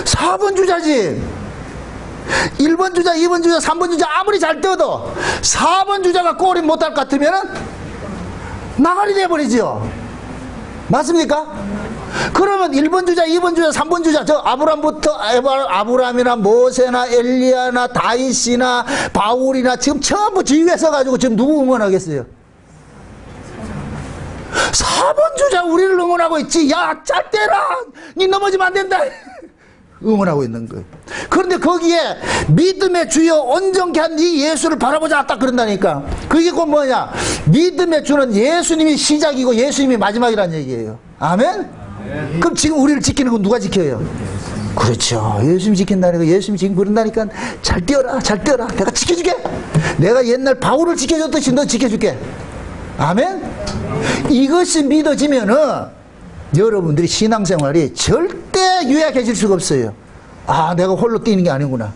4번 주자지. 1번 주자, 2번 주자, 3번 주자 아무리 잘 떠도 4번 주자가 꼬리 못할 것 같으면 나가리 돼버리죠. 맞습니까? 그러면 1번 주자, 2번 주자, 3번 주자, 저 아브람부터 아브람이나 모세나 엘리야나 다윗이나 바울이나 지금 전부 지휘에 서가지고 지금 누구 응원하겠어요? 4번 주자 우리를 응원하고 있지. 야, 짤때라, 니 넘어지면 안 된다. 응원하고 있는 거예요. 그런데 거기에 믿음의 주여 온전케 한 이 예수를 바라보자 딱 그런다니까. 그게 곧 뭐냐? 믿음의 주는 예수님이 시작이고 예수님이 마지막이라는 얘기예요. 아멘? 그럼 지금 우리를 지키는 건 누가 지켜요? 그렇죠. 예수님이 지킨다니까. 예수님이 지금 그런다니까. 잘 뛰어라, 잘 뛰어라. 내가 지켜줄게. 내가 옛날 바울을 지켜줬듯이 너 지켜줄게. 아멘? 이것이 믿어지면은 여러분들이 신앙생활이 절대 유약해질 수가 없어요. 아, 내가 홀로 뛰는 게 아니구나.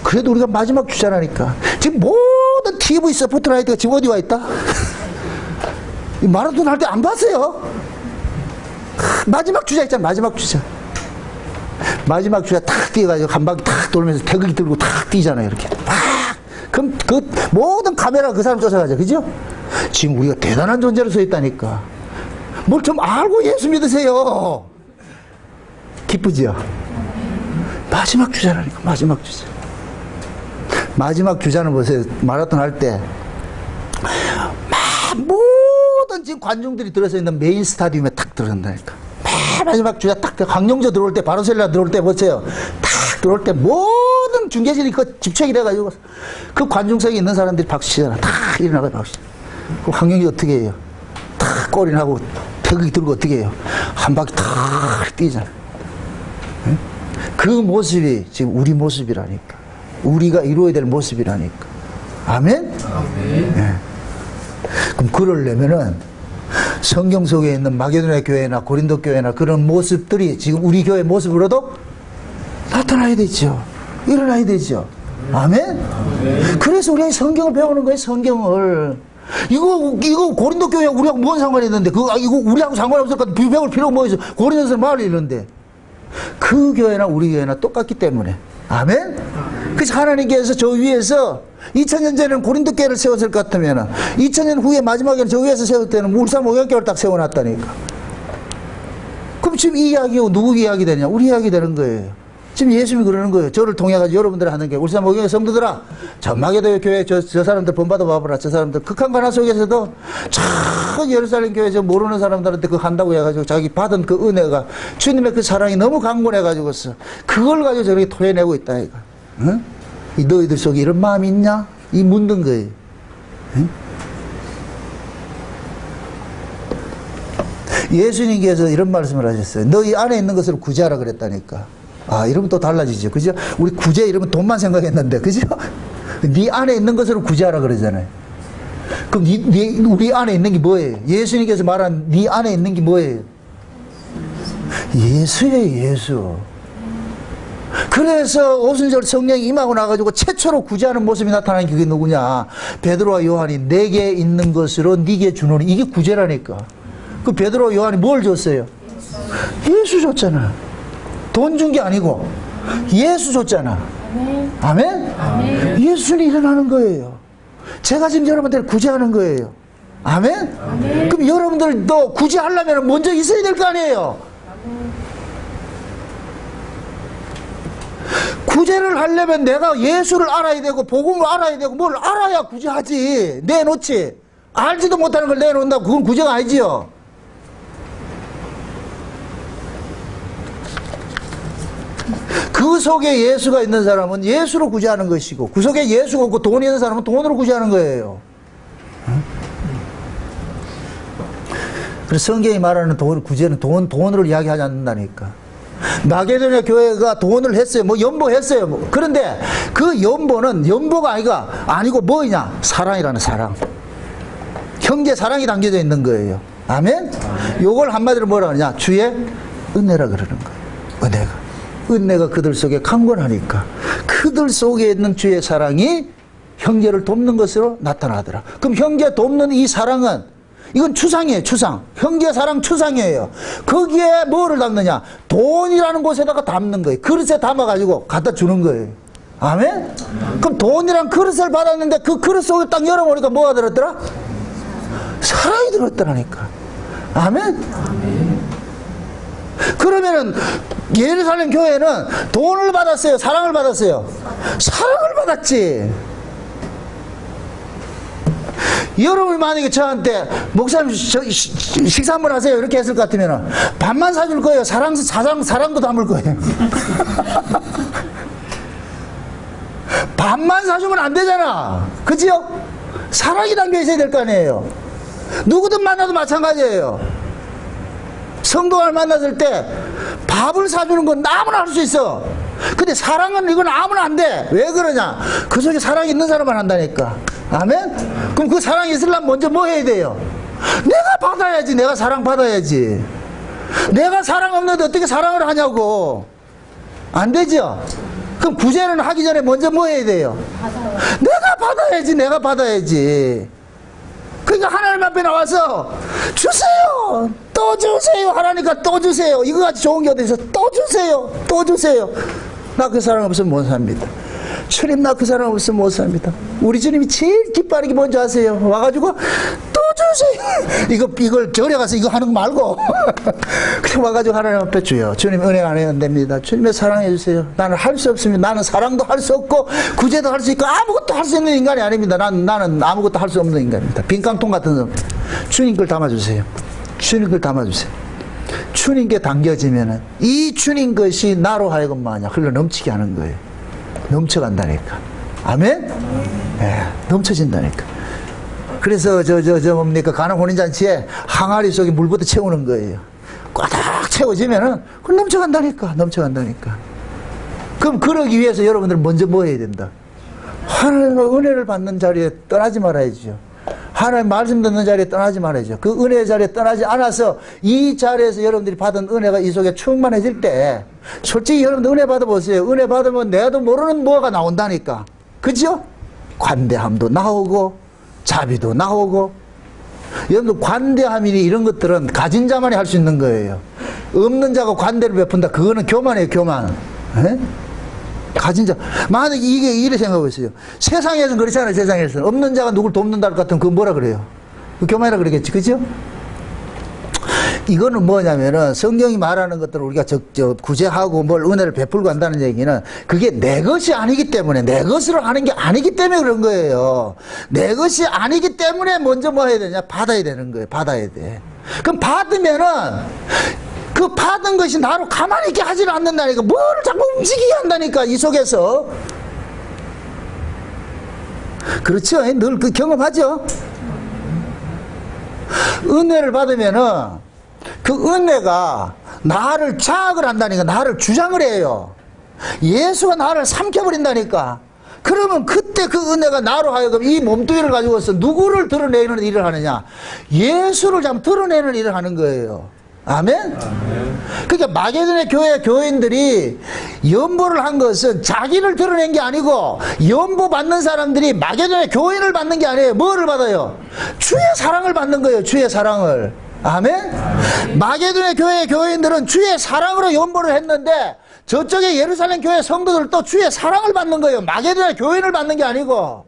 그래도 우리가 마지막 주자라니까. 지금 모든 TV 스포트라이트가 지금 어디 와 있다? 마라톤 할 때 안 봤어요? 마지막 주자 있잖아. 마지막 주자. 마지막 주자 탁 뛰어가지고 한 바퀴 탁 돌면서 태극기 들고 탁 뛰잖아요. 이렇게 팍. 그럼 그 모든 카메라가 그 사람 쫓아가죠. 그죠? 지금 우리가 대단한 존재로 서 있다니까. 뭘 좀 알고 예수 믿으세요. 기쁘지요? 마지막 주자라니까. 마지막 주자. 마지막 주자는 보세요. 마라톤 할 때 모든 지금 관중들이 들어서 있는 메인 스타디움에 탁 들어간다니까. 마지막 주자 딱 강용조 들어올 때, 바르셀로나 들어올 때 보세요. 탁 들어올 때 모든 중계진이 그 집착이 돼가지고 그 관중석에 있는 사람들이 박수 치잖아. 탁 일어나가 박수. 그 강용조 어떻게 해요? 탁 꼬리나고 태극기 들고 어떻게 해요? 한 바퀴 탁 뛰잖아. 응? 그 모습이 지금 우리 모습이라니까. 우리가 이루어야 될 모습이라니까. 아멘? 아멘. 네. 그럼 그러려면은 성경 속에 있는 마게도냐 교회나 고린도 교회나 그런 모습들이 지금 우리 교회 모습으로도 나타나야 되죠. 일어나야 되죠. 아멘? 아멘. 그래서 우리가 성경을 배우는 거예요. 성경을. 이거 고린도 교회 우리하고 뭔 상관이 있는데, 이거 우리하고 상관없을 것 같아. 배울 필요가 뭐 있어. 고린도에서 말을 읽는데. 그 교회나 우리 교회나 똑같기 때문에. 아멘? 그래서 하나님께서 저 위에서 2000년 전에는 고린도 교회를 세웠을 것 같으면 2000년 후에 마지막에는 저 위에서 세울 때는 울산 목양교회를 딱 세워놨다니까. 그럼 지금 이 이야기가 누구 이야기 되냐? 우리 이야기 되는 거예요. 지금 예수님이 그러는 거예요. 저를 통해가지고 여러분들 하는 게, 울산 목양교회 성도들아, 전마게도 교회 저 사람들 본받아 봐보라. 저 사람들 극한 가난 속에서도 참 예루살렘 교회 저 모르는 사람들한테 그거 한다고 해가지고 자기 받은 그 은혜가, 주님의 그 사랑이 너무 강건해가지고서 그걸 가지고 저렇게 토해내고 있다 이거. 응? 이 너희들 속에 이런 마음이 있냐? 이 묻는 거예요. 응? 예수님께서 이런 말씀을 하셨어요. 너희 안에 있는 것으로 구제하라 그랬다니까. 아, 이러면 또 달라지죠. 그죠? 우리 구제 이러면 돈만 생각했는데, 그죠? 네 안에 있는 것으로 구제하라 그러잖아요. 그럼 우리 안에 있는 게 뭐예요? 예수님께서 말한 네 안에 있는 게 뭐예요? 예수예요, 예수. 그래서 오순절 성령이 임하고 나가지고 최초로 구제하는 모습이 나타나는 게 그게 누구냐? 베드로와 요한이 내게 있는 것으로 네게 주노니. 이게 구제라니까. 그 베드로와 요한이 뭘 줬어요? 예수 줬잖아. 돈 준 게 아니고 예수 줬잖아. 아멘? 아멘? 예수는 일어나는 거예요. 제가 지금 여러분들 구제하는 거예요. 아멘? 아멘? 그럼 여러분들도 구제하려면 먼저 있어야 될 거 아니에요. 구제를 하려면 내가 예수를 알아야 되고 복음을 알아야 되고 뭘 알아야 구제하지. 내놓지. 알지도 못하는 걸 내놓는다고 그건 구제가 아니지요. 그 속에 예수가 있는 사람은 예수로 구제하는 것이고, 그 속에 예수가 없고 돈이 있는 사람은 돈으로 구제하는 거예요. 그래서 성경이 말하는 돈, 구제는 돈으로 이야기하지 않는다니까. 마게도냐 교회가 돈을 했어요. 뭐 연보했어요. 뭐. 그런데 그 연보가 아니고 뭐냐? 사랑이라는 사랑. 형제 사랑이 담겨져 있는 거예요. 아멘? 요걸 한마디로 뭐라 그러냐? 주의 은혜라 그러는 거예요. 은혜가 그들 속에 강건하니까 그들 속에 있는 주의 사랑이 형제를 돕는 것으로 나타나더라. 그럼 형제 돕는 이 사랑은 이건 추상이에요. 추상. 형제 사랑 추상이에요. 거기에 뭐를 담느냐? 돈이라는 곳에다가 담는 거예요. 그릇에 담아가지고 갖다 주는 거예요. 아멘? 그럼 돈이란 그릇을 받았는데 그 그릇 속에 딱 열어보니까 뭐가 들었더라? 사랑이 들었더라니까. 아멘? 그러면은 예루살렘 교회는 돈을 받았어요? 사랑을 받았어요? 사랑을 받았지. 여러분이 만약에 저한테 목사님 식사 한번 하세요 이렇게 했을 것 같으면 밥만 사줄 거예요? 사랑도 담을 거예요? 밥만 사주면 안 되잖아. 그치요? 사랑이 담겨 있어야 될 거 아니에요. 누구든 만나도 마찬가지예요. 성도를 만났을 때 밥을 사주는 건 아무나 할 수 있어. 근데 사랑은 이건 아무나 안 돼. 왜 그러냐? 그 속에 사랑이 있는 사람만 한다니까. 아멘? 그럼 그 사랑이 있으려면 먼저 뭐 해야 돼요? 내가 받아야지. 내가 사랑 받아야지. 내가 사랑 없는데 어떻게 사랑을 하냐고. 안 되죠? 그럼 구제는 하기 전에 먼저 뭐 해야 돼요? 내가 받아야지. 내가 받아야지. 그러니까 하나님 앞에 나와서 주세요. 또 주세요. 하라니까 또 주세요. 이거 같이 좋은 게 어디 있어? 또 주세요. 또 주세요. 나 그 사랑 없으면 못 삽니다. 주님 나 그 사랑 없으면 못 삽니다. 우리 주님이 제일 기뻐하는 게 뭔지 아세요? 와가지고 또 주세요. 이걸 절에 가서 이거 하는 거 말고 그냥 와가지고 하나님 앞에 주요. 주님 은혜가 안 됩니다. 주님의 사랑해 주세요. 나는 할 수 없습니다. 나는 사랑도 할 수 없고 구제도 할 수 있고 아무것도 할 수 있는 인간이 아닙니다. 나는 아무것도 할 수 없는 인간입니다. 빈깡통 같은 놈. 주님 걸 담아주세요. 주님 걸 담아주세요. 주님께 당겨지면은 이 주님 것이 나로 하여금 뭐냐 흘러 넘치게 하는 거예요. 넘쳐간다니까. 아멘? 예, 넘쳐진다니까. 그래서 뭡니까 가나 혼인잔치에 항아리 속에 물부터 채우는 거예요. 꽉 채워지면은 그건 넘쳐간다니까. 그럼 그러기 위해서 여러분들은 먼저 뭐 해야 된다? 하나님의 은혜를 받는 자리에 떠나지 말아야죠. 하나님 말씀 듣는 자리에 떠나지 말아야죠. 그 은혜의 자리에 떠나지 않아서 이 자리에서 여러분들이 받은 은혜가 이 속에 충만해질 때 솔직히 여러분들 은혜 받아보세요. 은혜 받으면 내도 모르는 뭐가 나온다니까. 그죠? 관대함도 나오고 자비도 나오고. 여러분들 관대함이니 이런 것들은 가진 자만이 할 수 있는 거예요. 없는 자가 관대를 베푼다. 그거는 교만이에요. 교만. 에? 가진 자. 만약에 이래 생각해보세요. 세상에서는 그렇잖아요. 세상에서는. 없는 자가 누굴 돕는다 같으면 그건 뭐라 그래요? 교만이라 그러겠지. 그죠? 이거는 뭐냐면은 성경이 말하는 것들을 우리가 구제하고 뭘 은혜를 베풀고 한다는 얘기는 그게 내 것이 아니기 때문에 내 것으로 하는 게 아니기 때문에 그런 거예요. 내 것이 아니기 때문에 먼저 뭐 해야 되냐? 받아야 되는 거예요. 받아야 돼. 그럼 받으면은 그 받은 것이 나로 가만히 있게 하지는 않는다니까. 뭘 자꾸 움직이게 한다니까. 이 속에서. 그렇죠? 늘 그 경험하죠? 은혜를 받으면은 그 은혜가 나를 자학을 한다니까. 나를 주장을 해요. 예수가 나를 삼켜버린다니까. 그러면 그때 그 은혜가 나로 하여금 이 몸뚱이를 가지고서 누구를 드러내는 일을 하느냐? 예수를 참 드러내는 일을 하는 거예요. 아멘? 그러니까 마게도냐 교회 교인들이 연보를 한 것은 자기를 드러낸 게 아니고 연보 받는 사람들이 마게도냐 교인을 받는 게 아니에요. 뭐를 받아요? 주의 사랑을 받는 거예요. 주의 사랑을. 아멘? 마게도냐 교회 교인들은 주의 사랑으로 연보를 했는데 저쪽에 예루살렘 교회 성도들도 주의 사랑을 받는 거예요. 마게도냐 교인을 받는 게 아니고.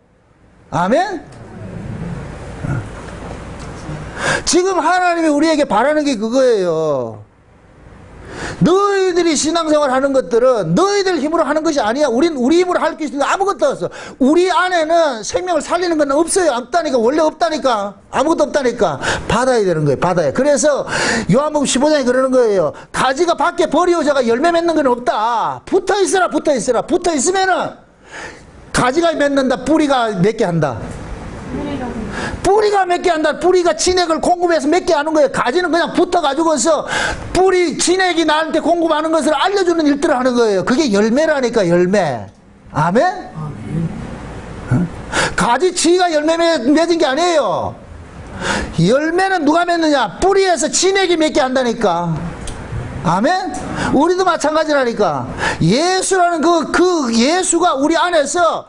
아멘? 지금 하나님이 우리에게 바라는 게 그거예요. 너희들이 신앙생활 하는 것들은 너희들 힘으로 하는 것이 아니야. 우리 힘으로 할 수 있는 거 아무것도 없어. 우리 안에는 생명을 살리는 건 없어요. 없다니까. 원래 없다니까. 아무것도 없다니까. 받아야 되는 거예요. 받아야. 그래서 요한복음 15장에 그러는 거예요. 가지가 밖에 버리어져가 열매 맺는 건 없다. 붙어 있으라. 붙어 있으면은 가지가 맺는다. 뿌리가 맺게 한다. 뿌리가 맺게 한다. 뿌리가 진액을 공급해서 맺게 하는 거예요. 가지는 그냥 붙어가지고서 뿌리 진액이 나한테 공급하는 것을 알려주는 일들을 하는 거예요. 그게 열매라니까, 열매. 아멘? 가지 지가 열매 맺은 게 아니에요. 열매는 누가 맺느냐? 뿌리에서 진액이 맺게 한다니까. 아멘? 우리도 마찬가지라니까. 예수라는 그 예수가 우리 안에서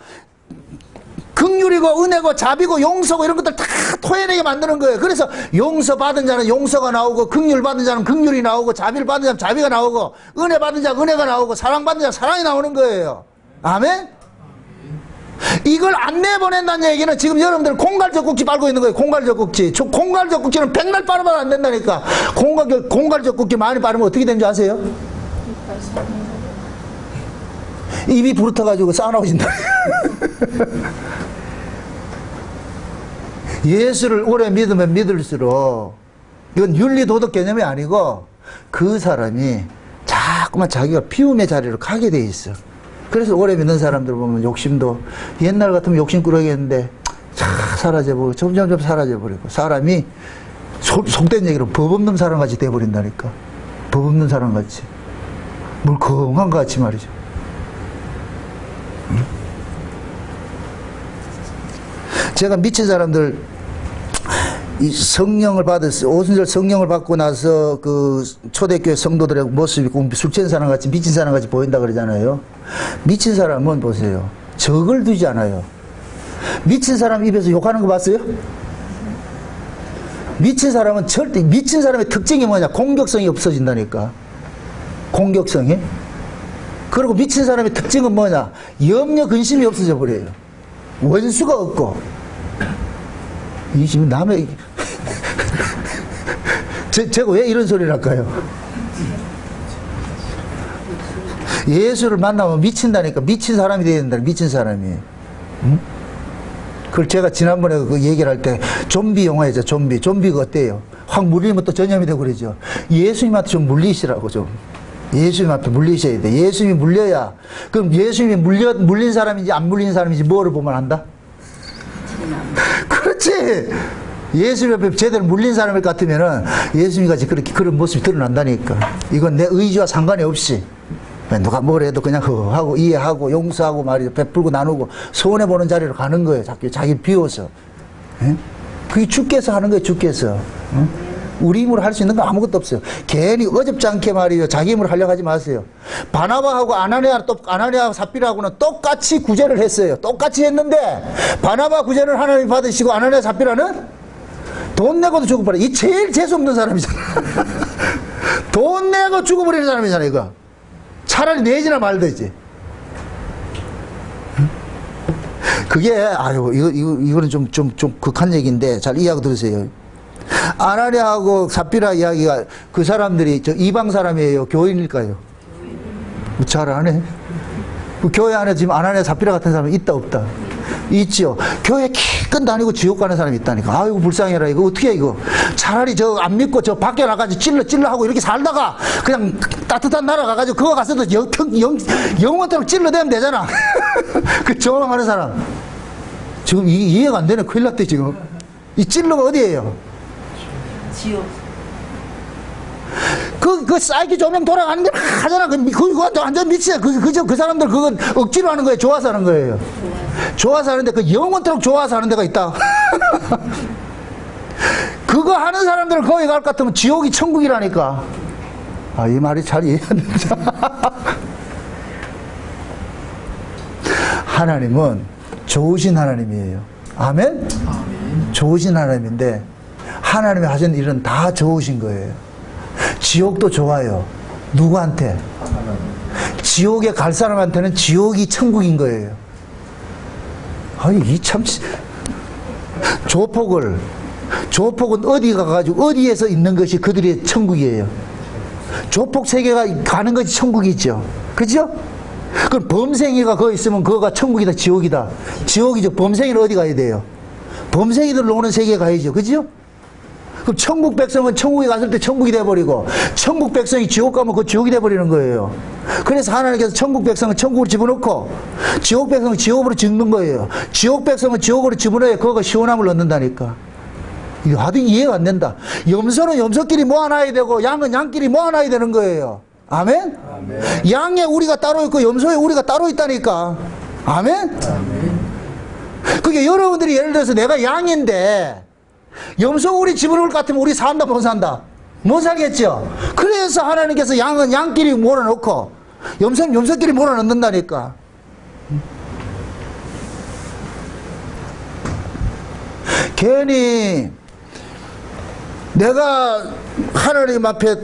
긍휼이고 은혜고 자비고 용서고 이런 것들 다 토해내게 만드는 거예요. 그래서 용서 받은 자는 용서가 나오고, 긍휼 받은 자는 긍휼이 나오고, 자비를 받은 자는 자비가 나오고, 은혜 받은 자는 은혜가 나오고, 사랑 받은 자는 사랑이 나오는 거예요. 아멘? 이걸 안 내보낸다는 얘기는 지금 여러분들 공갈젖국지 빨고 있는 거예요. 공갈젖국지. 공갈젖국지는 백날 빨으면 안 된다니까. 공갈젖국지 많이 빨으면 어떻게 되는 줄 아세요? 입이 부르터가지고 싸나워진다. 예수를 오래 믿으면 믿을수록, 이건 윤리도덕 개념이 아니고 그 사람이 자꾸만 자기가 피움의 자리로 가게 돼 있어. 그래서 오래 믿는 사람들 보면 욕심도, 옛날 같으면 욕심꾸러기였는데 쫙 사라져버리고 점점 사라져버리고, 사람이 속된 얘기로 법 없는 사람같이 돼버린다니까. 법 없는 사람같이, 물컹한 것 같이 말이죠. 제가 미친 사람들, 이 성령을 받았어요. 오순절 성령을 받고 나서 그 초대교회 성도들의 모습이 술 취한 사람 같이, 미친 사람 같이 보인다 그러잖아요. 미친 사람은 보세요. 적을 두지 않아요. 미친 사람 입에서 욕하는 거 봤어요? 미친 사람은 절대, 미친 사람의 특징이 뭐냐? 공격성이 없어진다니까. 공격성이. 그리고 미친 사람의 특징은 뭐냐? 염려, 근심이 없어져 버려요. 원수가 없고. 이 지금 남의 제가 왜 이런 소리를 할까요? 예수를 만나면 미친다니까. 미친 사람이 되어야 된다. 미친 사람이. 응? 그걸 제가 지난번에 그 얘기를 할 때 좀비 영화이죠. 좀비가 어때요? 확 물리면 또 전염이 되고 그러죠. 예수님한테 좀 물리시라고 좀. 예수님 앞에 물리셔야 돼. 예수님이 물려야. 그럼 예수님이 물린 사람인지 안 물린 사람인지 뭐를 보면 안다? 그렇지. 예수님 앞에 제대로 물린 사람일 것 같으면은 예수님 같이 그렇게 그런 모습이 드러난다니까. 이건 내 의지와 상관이 없이 누가 뭘 해도 그냥 하고 이해하고 용서하고 말이죠. 베풀고 나누고 손해보는 자리로 가는 거예요. 자기 비워서. 예? 그게 주께서 하는 거예요. 주께서. 우리 힘으로 할 수 있는 거 아무것도 없어요. 괜히 어줍지 않게 말이에요. 자기 힘으로 하려고 하지 마세요. 바나바하고 아나니아 삽비라하고는 똑같이 구제를 했어요. 똑같이 했는데 바나바 구제를 하나님 받으시고 아나니아 삽비라는 돈 내고도 죽어버려. 이 제일 재수없는 사람이잖아. 돈 내고 죽어버리는 사람이잖아 이거. 차라리 내지나 말든지. 그게 이거는 좀 극한 얘기인데 잘 이해하고 들으세요. 아나니아하고 삽비라 이야기가, 그 사람들이 저 이방 사람이에요? 교인일까요? 잘 아네. 그 교회 안에 지금 아나니아 삽비라 같은 사람이 있다 없다? 있지요. 교회 기껏 다니고 지옥 가는 사람이 있다니까. 아이고 불쌍해라. 이거 어떻게 해 이거. 차라리 저 안 믿고 저 밖에 나가지고 찔러 하고 이렇게 살다가 그냥 따뜻한 나라 가가지고 그거 가서도 영원토록 찔러대면 되잖아. 그 조망하는 사람. 지금 이해가 안 되네. 큰일 났대 지금. 이 찔러가 어디예요? 지옥. 그 사이키 조명 돌아가는 게 하잖아. 그거 완전 미치야. 그 사람들 그건 억지로 하는 거예요. 좋아서 하는 거예요. 좋아서 하는데 그 영원토록 좋아서 하는 데가 있다. 그거 하는 사람들은 거기 갈 것 같으면 지옥이 천국이라니까. 아, 이 말이 잘 이해 안 된다. 하나님은 좋으신 하나님이에요. 아멘? 좋으신 하나님인데 하나님이 하신 일은 다 좋으신 거예요. 지옥도 좋아요. 누구한테? 지옥에 갈 사람한테는 지옥이 천국인 거예요. 아니, 이 참, 조폭은 어디 가가지고 어디에서 있는 것이 그들의 천국이에요. 조폭 세계가 가는 것이 천국이죠. 그죠? 그럼 범생이가 거기 있으면 그거가 천국이다, 지옥이다. 지옥이죠. 범생이는 어디 가야 돼요? 범생이들 노는 세계에 가야죠. 그죠? 그럼 천국 백성은 천국에 갔을 때 천국이 돼버리고, 천국 백성이 지옥 가면 그 지옥이 돼버리는 거예요. 그래서 하나님께서 천국 백성은 천국으로 집어넣고, 지옥 백성은 지옥으로 집는 거예요. 지옥 백성은 지옥으로 집어넣어야 그거가 시원함을 얻는다니까. 이거 하도 이해가 안 된다. 염소는 염소끼리 모아놔야 되고 양은 양끼리 모아놔야 되는 거예요. 아멘? 아멘. 양에 우리가 따로 있고 염소에 우리가 따로 있다니까. 아멘? 아멘. 그게 여러분들이 예를 들어서 내가 양인데 염소 우리 집으로 올 것 같으면 우리 산다 못 산다? 못 살겠죠. 그래서 하나님께서 양은 양끼리 몰아놓고 염소는 염소끼리 몰아넣는다니까. 괜히 내가 하나님 앞에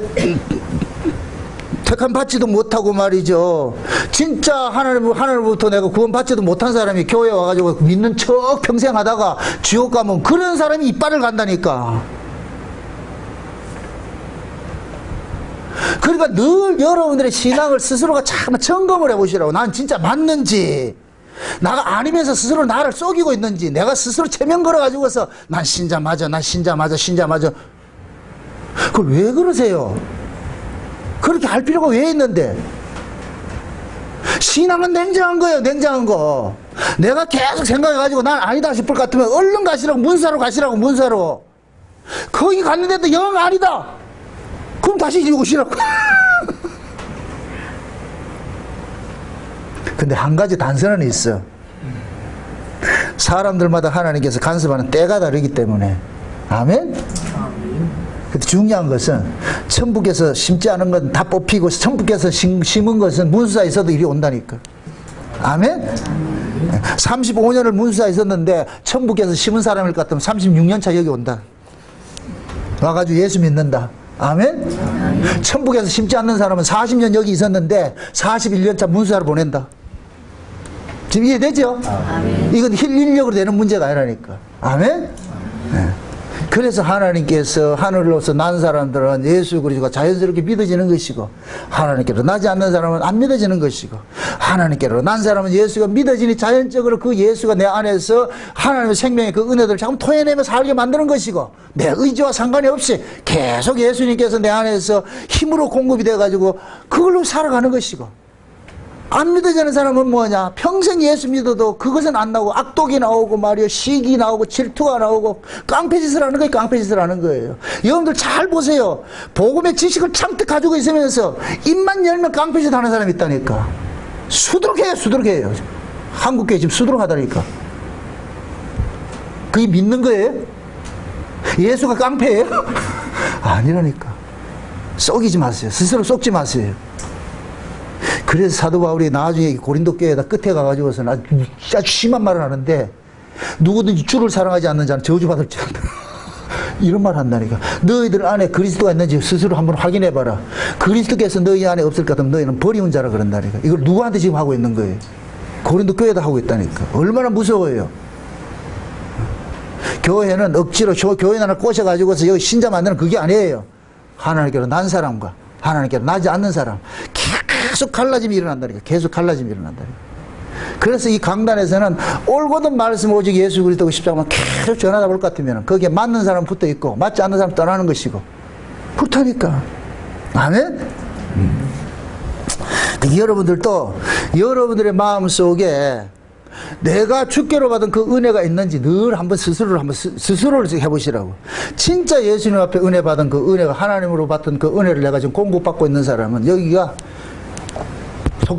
택함 받지도 못하고 말이죠. 진짜 하나님으로부터 내가 구원 받지도 못한 사람이 교회에 와가지고 믿는 척 평생 하다가 지옥 가면 그런 사람이 이빨을 간다니까. 그러니까 늘 여러분들의 신앙을 스스로가 참 점검을 해보시라고. 난 진짜 맞는지, 나가 아니면서 스스로 나를 속이고 있는지, 내가 스스로 체면 걸어가지고서 난 신자 맞아, 난 신자 맞아, 신자 맞아. 그걸 왜 그러세요? 그렇게 할 필요가 왜 있는데? 신앙은 냉정한 거예요, 냉정한 거. 내가 계속 생각해가지고 난 아니다 싶을 것 같으면 얼른 가시라고, 문사로 가시라고, 문사로. 거기 갔는데도 영 아니다. 그럼 다시 이리 오시라고. 근데 한 가지 단서는 있어. 사람들마다 하나님께서 간섭하는 때가 다르기 때문에. 아멘? 근데 중요한 것은 천북에서 심지 않은 건 다 뽑히고 천북에서 심은 것은 문수사에 있어도 이리 온다니까. 아멘? 35년을 문수사에 있었는데 천북에서 심은 사람일 것 같으면 36년 차 여기 온다. 와가지고 예수 믿는다. 아멘? 천북에서 심지 않는 사람은 40년 여기 있었는데 41년 차 문수사를 보낸다. 지금 이해되죠? 아멘. 이건 인력으로 되는 문제가 아니라니까. 아멘? 네. 그래서 하나님께서 하늘로서 난 사람들은 예수 그리스도가 자연스럽게 믿어지는 것이고, 하나님께로 나지 않는 사람은 안 믿어지는 것이고, 하나님께로 난 사람은 예수가 믿어지니 자연적으로 그 예수가 내 안에서 하나님의 생명의 그 은혜들을 자꾸 토해내며 살게 만드는 것이고, 내 의지와 상관이 없이 계속 예수님께서 내 안에서 힘으로 공급이 돼가지고 그걸로 살아가는 것이고, 안 믿어지는 사람은 뭐냐? 평생 예수 믿어도 그것은 안 나오고 악독이 나오고 말이요, 시기 나오고 질투가 나오고 깡패짓을 하는 거예요. 깡패짓을 하는 거예요. 여러분들 잘 보세요. 복음의 지식을 잔뜩 가지고 있으면서 입만 열면 깡패짓 하는 사람이 있다니까. 수두룩해요, 수두룩해요. 한국교회 지금 수두룩하다니까. 그게 믿는 거예요? 예수가 깡패예요? 아니라니까. 속이지 마세요. 스스로 속지 마세요. 그래서 사도 바울이 나중에 고린도 교회에다 끝에 가가지고서는 아주 심한 말을 하는데, 누구든지 주를 사랑하지 않는 자는 저주받을지 않다. 이런 말 한다니까. 너희들 안에 그리스도가 있는지 스스로 한번 확인해봐라. 그리스도께서 너희 안에 없을 것 같으면 너희는 버리운 자라 그런다니까. 이걸 누구한테 지금 하고 있는 거예요? 고린도 교회에다 하고 있다니까. 얼마나 무서워요. 교회는 억지로 교회 하나 꼬셔가지고서 여기 신자 만드는 그게 아니에요. 하나님께로 난 사람과 하나님께로 나지 않는 사람, 계속 갈라짐이 일어난다니까. 계속 갈라짐이 일어난다니까. 그래서 이 강단에서는 올곧은 말씀 오직 예수 그리스도고 십자가만 계속 전화 잡을 것 같으면 거기에 맞는 사람 붙어 있고 맞지 않는 사람 떠나는 것이고 그렇다니까. 아멘? 여러분들도 여러분들의 마음속에 내가 주께로 받은 그 은혜가 있는지 늘 한번 스스로를 해보시라고. 진짜 예수님 앞에 은혜 받은 그 은혜가, 하나님으로 받은 그 은혜를 내가 지금 공급받고 있는 사람은 여기가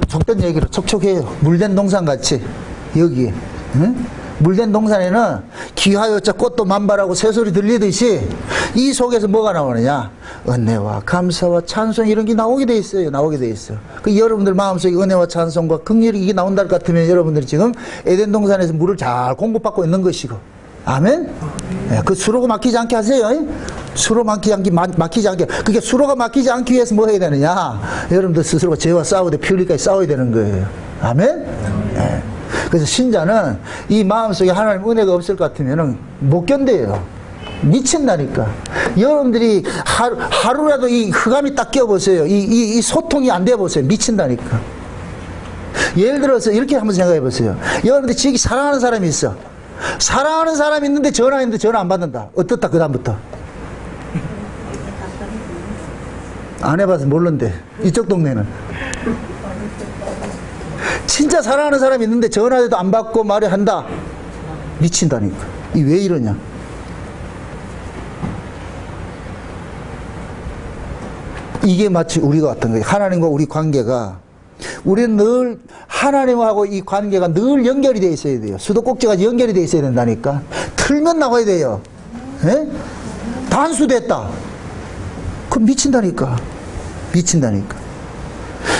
속된 얘기로 촉촉해요. 물된 동산 같이. 여기 응? 물된 동산에는 기하여자 꽃도 만발하고 새소리 들리듯이 이 속에서 뭐가 나오느냐? 은혜와 감사와 찬송, 이런 게 나오게 돼 있어요. 나오게 돼 있어. 그 여러분들 마음속에 은혜와 찬송과 긍휼이 이게 나온다 것 같으면 여러분들이 지금 에덴 동산에서 물을 잘 공급받고 있는 것이고. 아멘? 네, 그 수로가 막히지 않게 하세요. 수로 막히지 않게. 그게 수로가 막히지 않기 위해서 뭐 해야 되느냐? 여러분들 스스로가 죄와 싸우되 피 흘리기까지 싸워야 되는 거예요. 아멘? 네. 그래서 신자는 이 마음속에 하나님 은혜가 없을 것 같으면 못 견뎌요. 미친다니까. 여러분들이 하루라도 이 흑암이 딱 껴보세요. 이 소통이 안 돼 보세요. 미친다니까. 예를 들어서 이렇게 한번 생각해 보세요. 여러분들 지금 사랑하는 사람이 있어. 사랑하는 사람이 있는데 전화했는데 전화 안 받는다. 어떻다 그 다음부터? 안 해봐서 모르는데 이쪽 동네는. 진짜 사랑하는 사람이 있는데 전화해도 안 받고 말을 한다. 미친다니까. 이 왜 이러냐? 이게 마치 우리가 어떤 거예요. 하나님과 우리 관계가, 우리는 늘 하나님하고 이 관계가 늘 연결이 되어 있어야 돼요. 수도꼭지가 연결이 되어 있어야 된다니까. 틀면 나가야 돼요. 예? 단수됐다. 그럼 미친다니까. 미친다니까.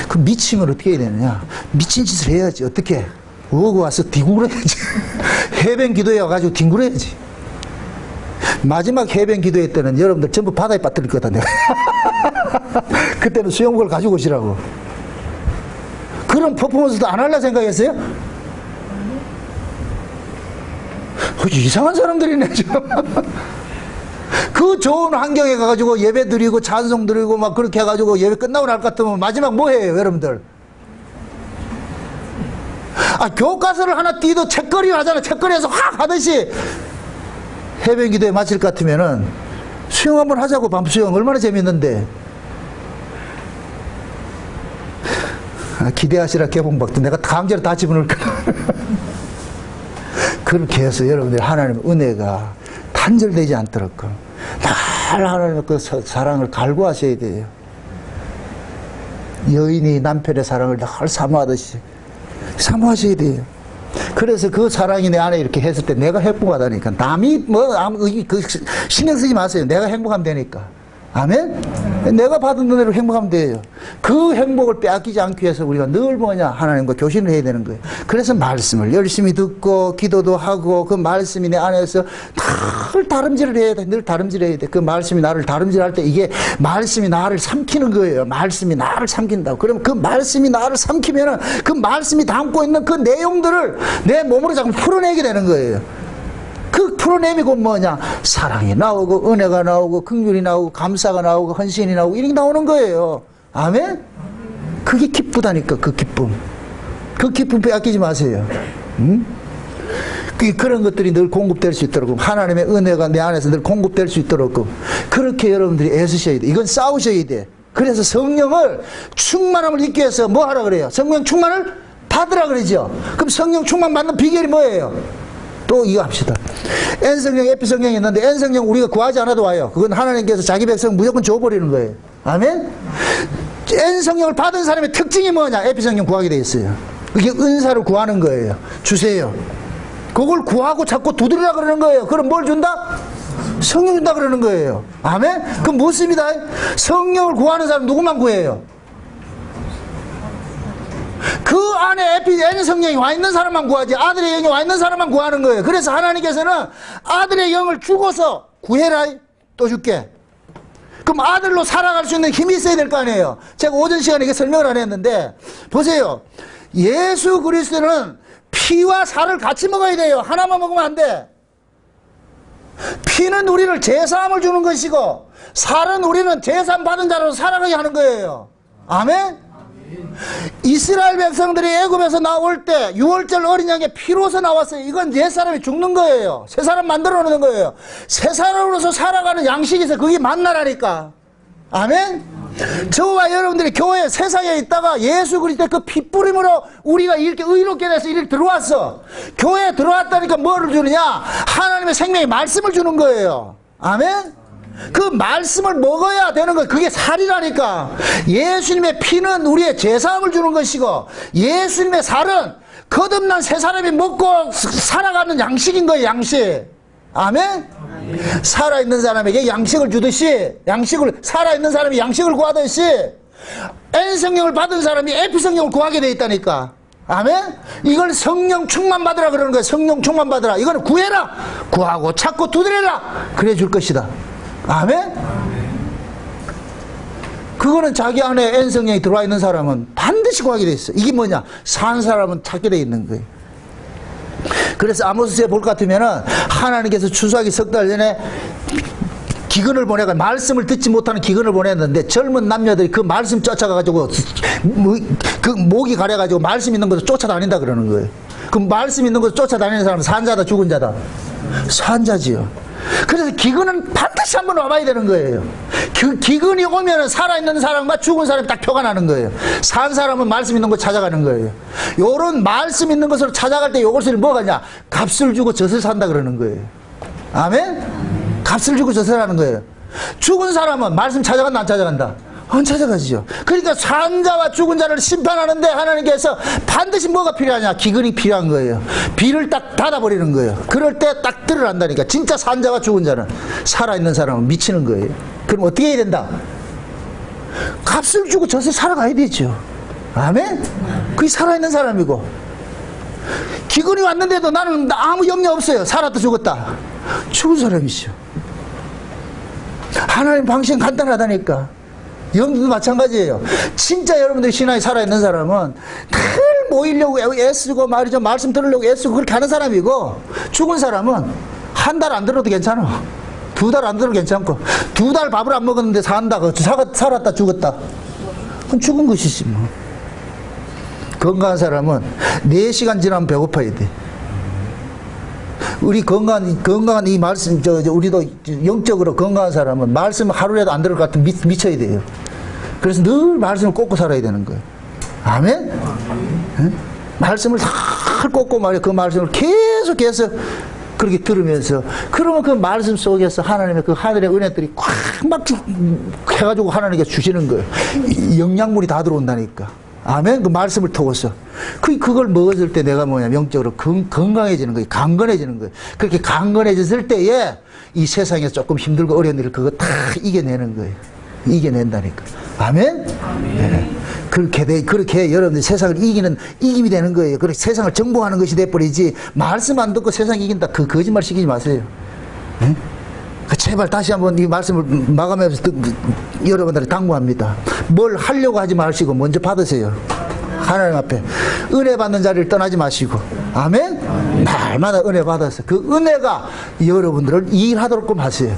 그 미치면 어떻게 해야 되느냐. 미친 짓을 해야지. 어떻게? 오고 와서 뒹굴어야지. 해변 기도해 와가지고 뒹굴어야지. 마지막 해변 기도회 때는 여러분들 전부 바다에 빠뜨릴 거다 내가. 그때는 수영복을 가지고 오시라고. 그런 퍼포먼스도 안 하려 생각했어요? 이상한 사람들이네. 그 좋은 환경에 가가지고 예배 드리고 찬송 드리고 막 그렇게 해가지고 예배 끝나고 날 것 같으면 마지막 뭐 해요 여러분들? 교과서를 하나 띄도 책거리 하잖아. 책거리에서 확 하듯이 해변 기도에 마칠 것 같으면은 수영 한번 하자고. 밤수영 얼마나 재밌는데. 기대하시라 개봉박도 내가 강제로 다 집어넣을 거야. 그렇게 해서 여러분들 하나님의 은혜가 단절되지 않도록 늘 하나님의 그 사랑을 갈구하셔야 돼요. 여인이 남편의 사랑을 늘 사모하듯이 사모하셔야 돼요. 그래서 그 사랑이 내 안에 이렇게 했을 때 내가 행복하다니까. 남이 신경 쓰지 마세요. 내가 행복하면 되니까. 아멘? 내가 받은 은혜로 행복하면 돼요. 그 행복을 빼앗기지 않기 위해서 우리가 늘 뭐냐, 하나님과 교신을 해야 되는 거예요. 그래서 말씀을 열심히 듣고 기도도 하고 그 말씀이 내 안에서 늘 다름질을 해야 돼. 늘 다름질을 해야 돼. 그 말씀이 나를 다름질할 때 이게 말씀이 나를 삼키는 거예요. 말씀이 나를 삼킨다고. 그러면 그 말씀이 나를 삼키면은 그 말씀이 담고 있는 그 내용들을 내 몸으로 자꾸 풀어내게 되는 거예요. 그 풀어냄이 곧 뭐냐? 사랑이 나오고 은혜가 나오고 긍휼이 나오고 감사가 나오고 헌신이 나오고 이런 게 나오는 거예요. 아멘? 그게 기쁘다니까. 그 기쁨. 그 기쁨 빼앗기지 마세요. 응? 그런 것들이 늘 공급될 수 있도록, 하나님의 은혜가 내 안에서 늘 공급될 수 있도록 그렇게 여러분들이 애쓰셔야 돼. 이건 싸우셔야 돼. 그래서 성령을 충만함을 잊기 위해서 뭐 하라 그래요? 성령 충만을 받으라 그러죠. 그럼 성령 충만 받는 비결이 뭐예요? 또 이거 합시다. N성령, F성령이 있는데 N성령 우리가 구하지 않아도 와요. 그건 하나님께서 자기 백성 무조건 줘버리는 거예요. 아멘? N성령을 받은 사람의 특징이 뭐냐? F성령 구하게 돼 있어요. 그게 은사를 구하는 거예요. 주세요. 그걸 구하고 자꾸 두드리라 그러는 거예요. 그럼 뭘 준다? 성령 준다 그러는 거예요. 아멘? 그럼 묻습니다. 성령을 구하는 사람 누구만 구해요? 그 안에 N 성령이 와 있는 사람만 구하지, 아들의 영이 와 있는 사람만 구하는 거예요. 그래서 하나님께서는 아들의 영을 주고서 구해라, 또 줄게. 그럼 아들로 살아갈 수 있는 힘이 있어야 될 거 아니에요. 제가 오전 시간에 이게 설명을 안 했는데, 보세요. 예수 그리스도는 피와 살을 같이 먹어야 돼요. 하나만 먹으면 안 돼. 피는 우리를 제사함을 주는 것이고, 살은 우리는 제사함 받은 자로 살아가게 하는 거예요. 아멘? 이스라엘 백성들이 애굽에서 나올 때 6월절 어린 양의 피로서 나왔어요. 이건 옛사람이 죽는 거예요. 새 사람 만들어 놓는 거예요. 새 사람으로서 살아가는 양식이 있어요. 그게 만나라니까. 아멘? 저와 여러분들이 교회 세상에 있다가 예수 그리스도의 그 피 뿌림으로 우리가 이렇게 의롭게 돼서 이렇게 들어왔어. 교회에 들어왔다니까 뭐를 주느냐? 하나님의 생명의 말씀을 주는 거예요. 아멘? 그 말씀을 먹어야 되는 거, 그게 살이라니까. 예수님의 피는 우리의 제사함을 주는 것이고, 예수님의 살은 거듭난 새 사람이 먹고 살아가는 양식인 거예요. 양식. 아멘? 살아있는 사람에게 양식을 주듯이, 살아있는 사람이 양식을 구하듯이 N성령을 받은 사람이 F성령을 구하게 돼 있다니까. 아멘? 이걸 성령 충만 받으라 그러는 거예요. 성령 충만 받으라. 이거는 구해라. 구하고 찾고 두드려라. 그래 줄 것이다. 아멘? 그거는 자기 안에 N성령이 들어와 있는 사람은 반드시 구하게 돼 있어. 이게 뭐냐? 산 사람은 찾게 돼 있는 거예요. 그래서 아모스에 볼 것 같으면은 하나님께서 추수하기 석 달 전에 기근을 보내가, 말씀을 듣지 못하는 기근을 보냈는데 젊은 남녀들이 그 말씀 쫓아가가지고 그 목이 가려가지고 말씀 있는 곳을 쫓아다닌다 그러는 거예요. 그 말씀 있는 곳을 쫓아다니는 사람은 산자다 죽은 자다? 산자지요. 그래서 기근은 반드시 한번 와봐야 되는 거예요. 그 기근이 오면은 살아있는 사람과 죽은 사람이 딱 표가 나는 거예요. 산 사람은 말씀 있는 곳 찾아가는 거예요. 요런 말씀 있는 곳으로 찾아갈 때 요것을 뭐가냐? 값을 주고 젖을 산다 그러는 거예요. 아멘? 값을 주고 젖을 하는 거예요. 죽은 사람은 말씀 찾아간다 안 찾아간다? 안 찾아가지요. 그러니까 산 자와 죽은 자를 심판하는데 하나님께서 반드시 뭐가 필요하냐? 기근이 필요한 거예요. 비를 딱 닫아버리는 거예요. 그럴 때 딱 드러난다니까. 진짜 산 자와 죽은 자는, 살아있는 사람은 미치는 거예요. 그럼 어떻게 해야 된다? 값을 주고 젖을 살아가야 되죠. 아멘? 그게 살아있는 사람이고. 기근이 왔는데도 나는 아무 염려 없어요. 살았다 죽었다. 죽은 사람이죠. 하나님 방식은 간단하다니까. 영도 마찬가지예요. 진짜 여러분들이 신앙이 살아있는 사람은 늘 모이려고 애쓰고 말이죠. 말씀 들으려고 애쓰고 그렇게 하는 사람이고, 죽은 사람은 한 달 안 들어도 괜찮아. 두 달 안 들어도 괜찮고, 두 달 밥을 안 먹었는데 산다. 살았다 죽었다. 그건 죽은 것이지 뭐. 건강한 사람은 4시간 지나면 배고파야 돼. 우리 건강한 이 말씀, 우리도 영적으로 건강한 사람은 말씀 하루라도 안 들을 것 같으면 미쳐야 돼요. 그래서 늘 말씀을 꽂고 살아야 되는 거예요. 아멘? 응? 말씀을 잘 꽂고 말이야. 그 말씀을 계속해서 그렇게 들으면서, 그러면 그 말씀 속에서 하나님의 그 하늘의 은혜들이 꽉 막 해가지고 하나님께 주시는 거예요. 영양분이 다 들어온다니까. 아멘? 그 말씀을 통해서. 그걸 먹었을 때 내가 뭐냐, 영적으로 건강해지는 거예요. 강건해지는 거예요. 그렇게 강건해졌을 때에 이 세상에 조금 힘들고 어려운 일을 그거 다 이겨내는 거예요. 이겨낸다니까. 아멘? 네. 그렇게 여러분들 세상을 이김이 되는 거예요. 그렇게 세상을 정복하는 것이 돼버리지, 말씀 안 듣고 세상 이긴다. 그 거짓말 시키지 마세요. 네? 제발 다시 한번 이 말씀을 마감하면서 여러분들이 당부합니다. 뭘 하려고 하지 마시고 먼저 받으세요. 하나님 앞에 은혜 받는 자리를 떠나지 마시고. 아멘? 날마다 은혜 받아서 그 은혜가 여러분들을 일하도록 하세요.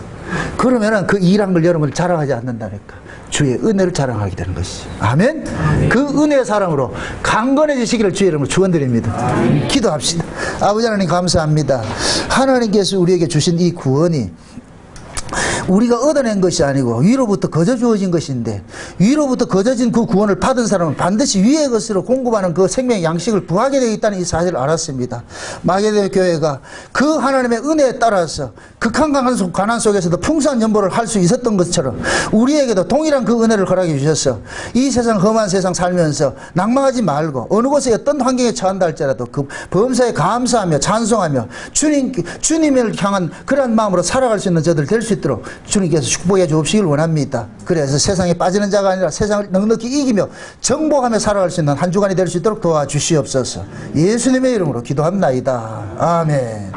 그러면은 그 일한 걸 여러분을 자랑하지 않는다니까. 주의 은혜를 자랑하게 되는 것이죠. 아멘? 그 은혜의 사랑으로 강건해지시기를 주의 이름으로 축원드립니다. 기도합시다. 아버지 하나님 감사합니다. 하나님께서 우리에게 주신 이 구원이 우리가 얻어낸 것이 아니고 위로부터 거저 주어진 것인데, 위로부터 거저진 그 구원을 받은 사람은 반드시 위의 것으로 공급하는 그 생명의 양식을 구하게 되어 있다는 이 사실을 알았습니다. 마게도냐 교회가 그 하나님의 은혜에 따라서 극한 가난 속에서도 풍성한 연보를 할 수 있었던 것처럼 우리에게도 동일한 그 은혜를 허락해 주셔서 이 세상, 험한 세상 살면서 낭망하지 말고 어느 곳에 어떤 환경에 처한다 할지라도 그 범사에 감사하며 찬송하며 주님을 향한 그러한 마음으로 살아갈 수 있는 저들 될 수 있도록 주님께서 축복해 주옵시길 원합니다. 그래서 세상에 빠지는 자가 아니라 세상을 넉넉히 이기며 정복하며 살아갈 수 있는 한 주간이 될 수 있도록 도와주시옵소서. 예수님의 이름으로 기도합나이다. 아멘.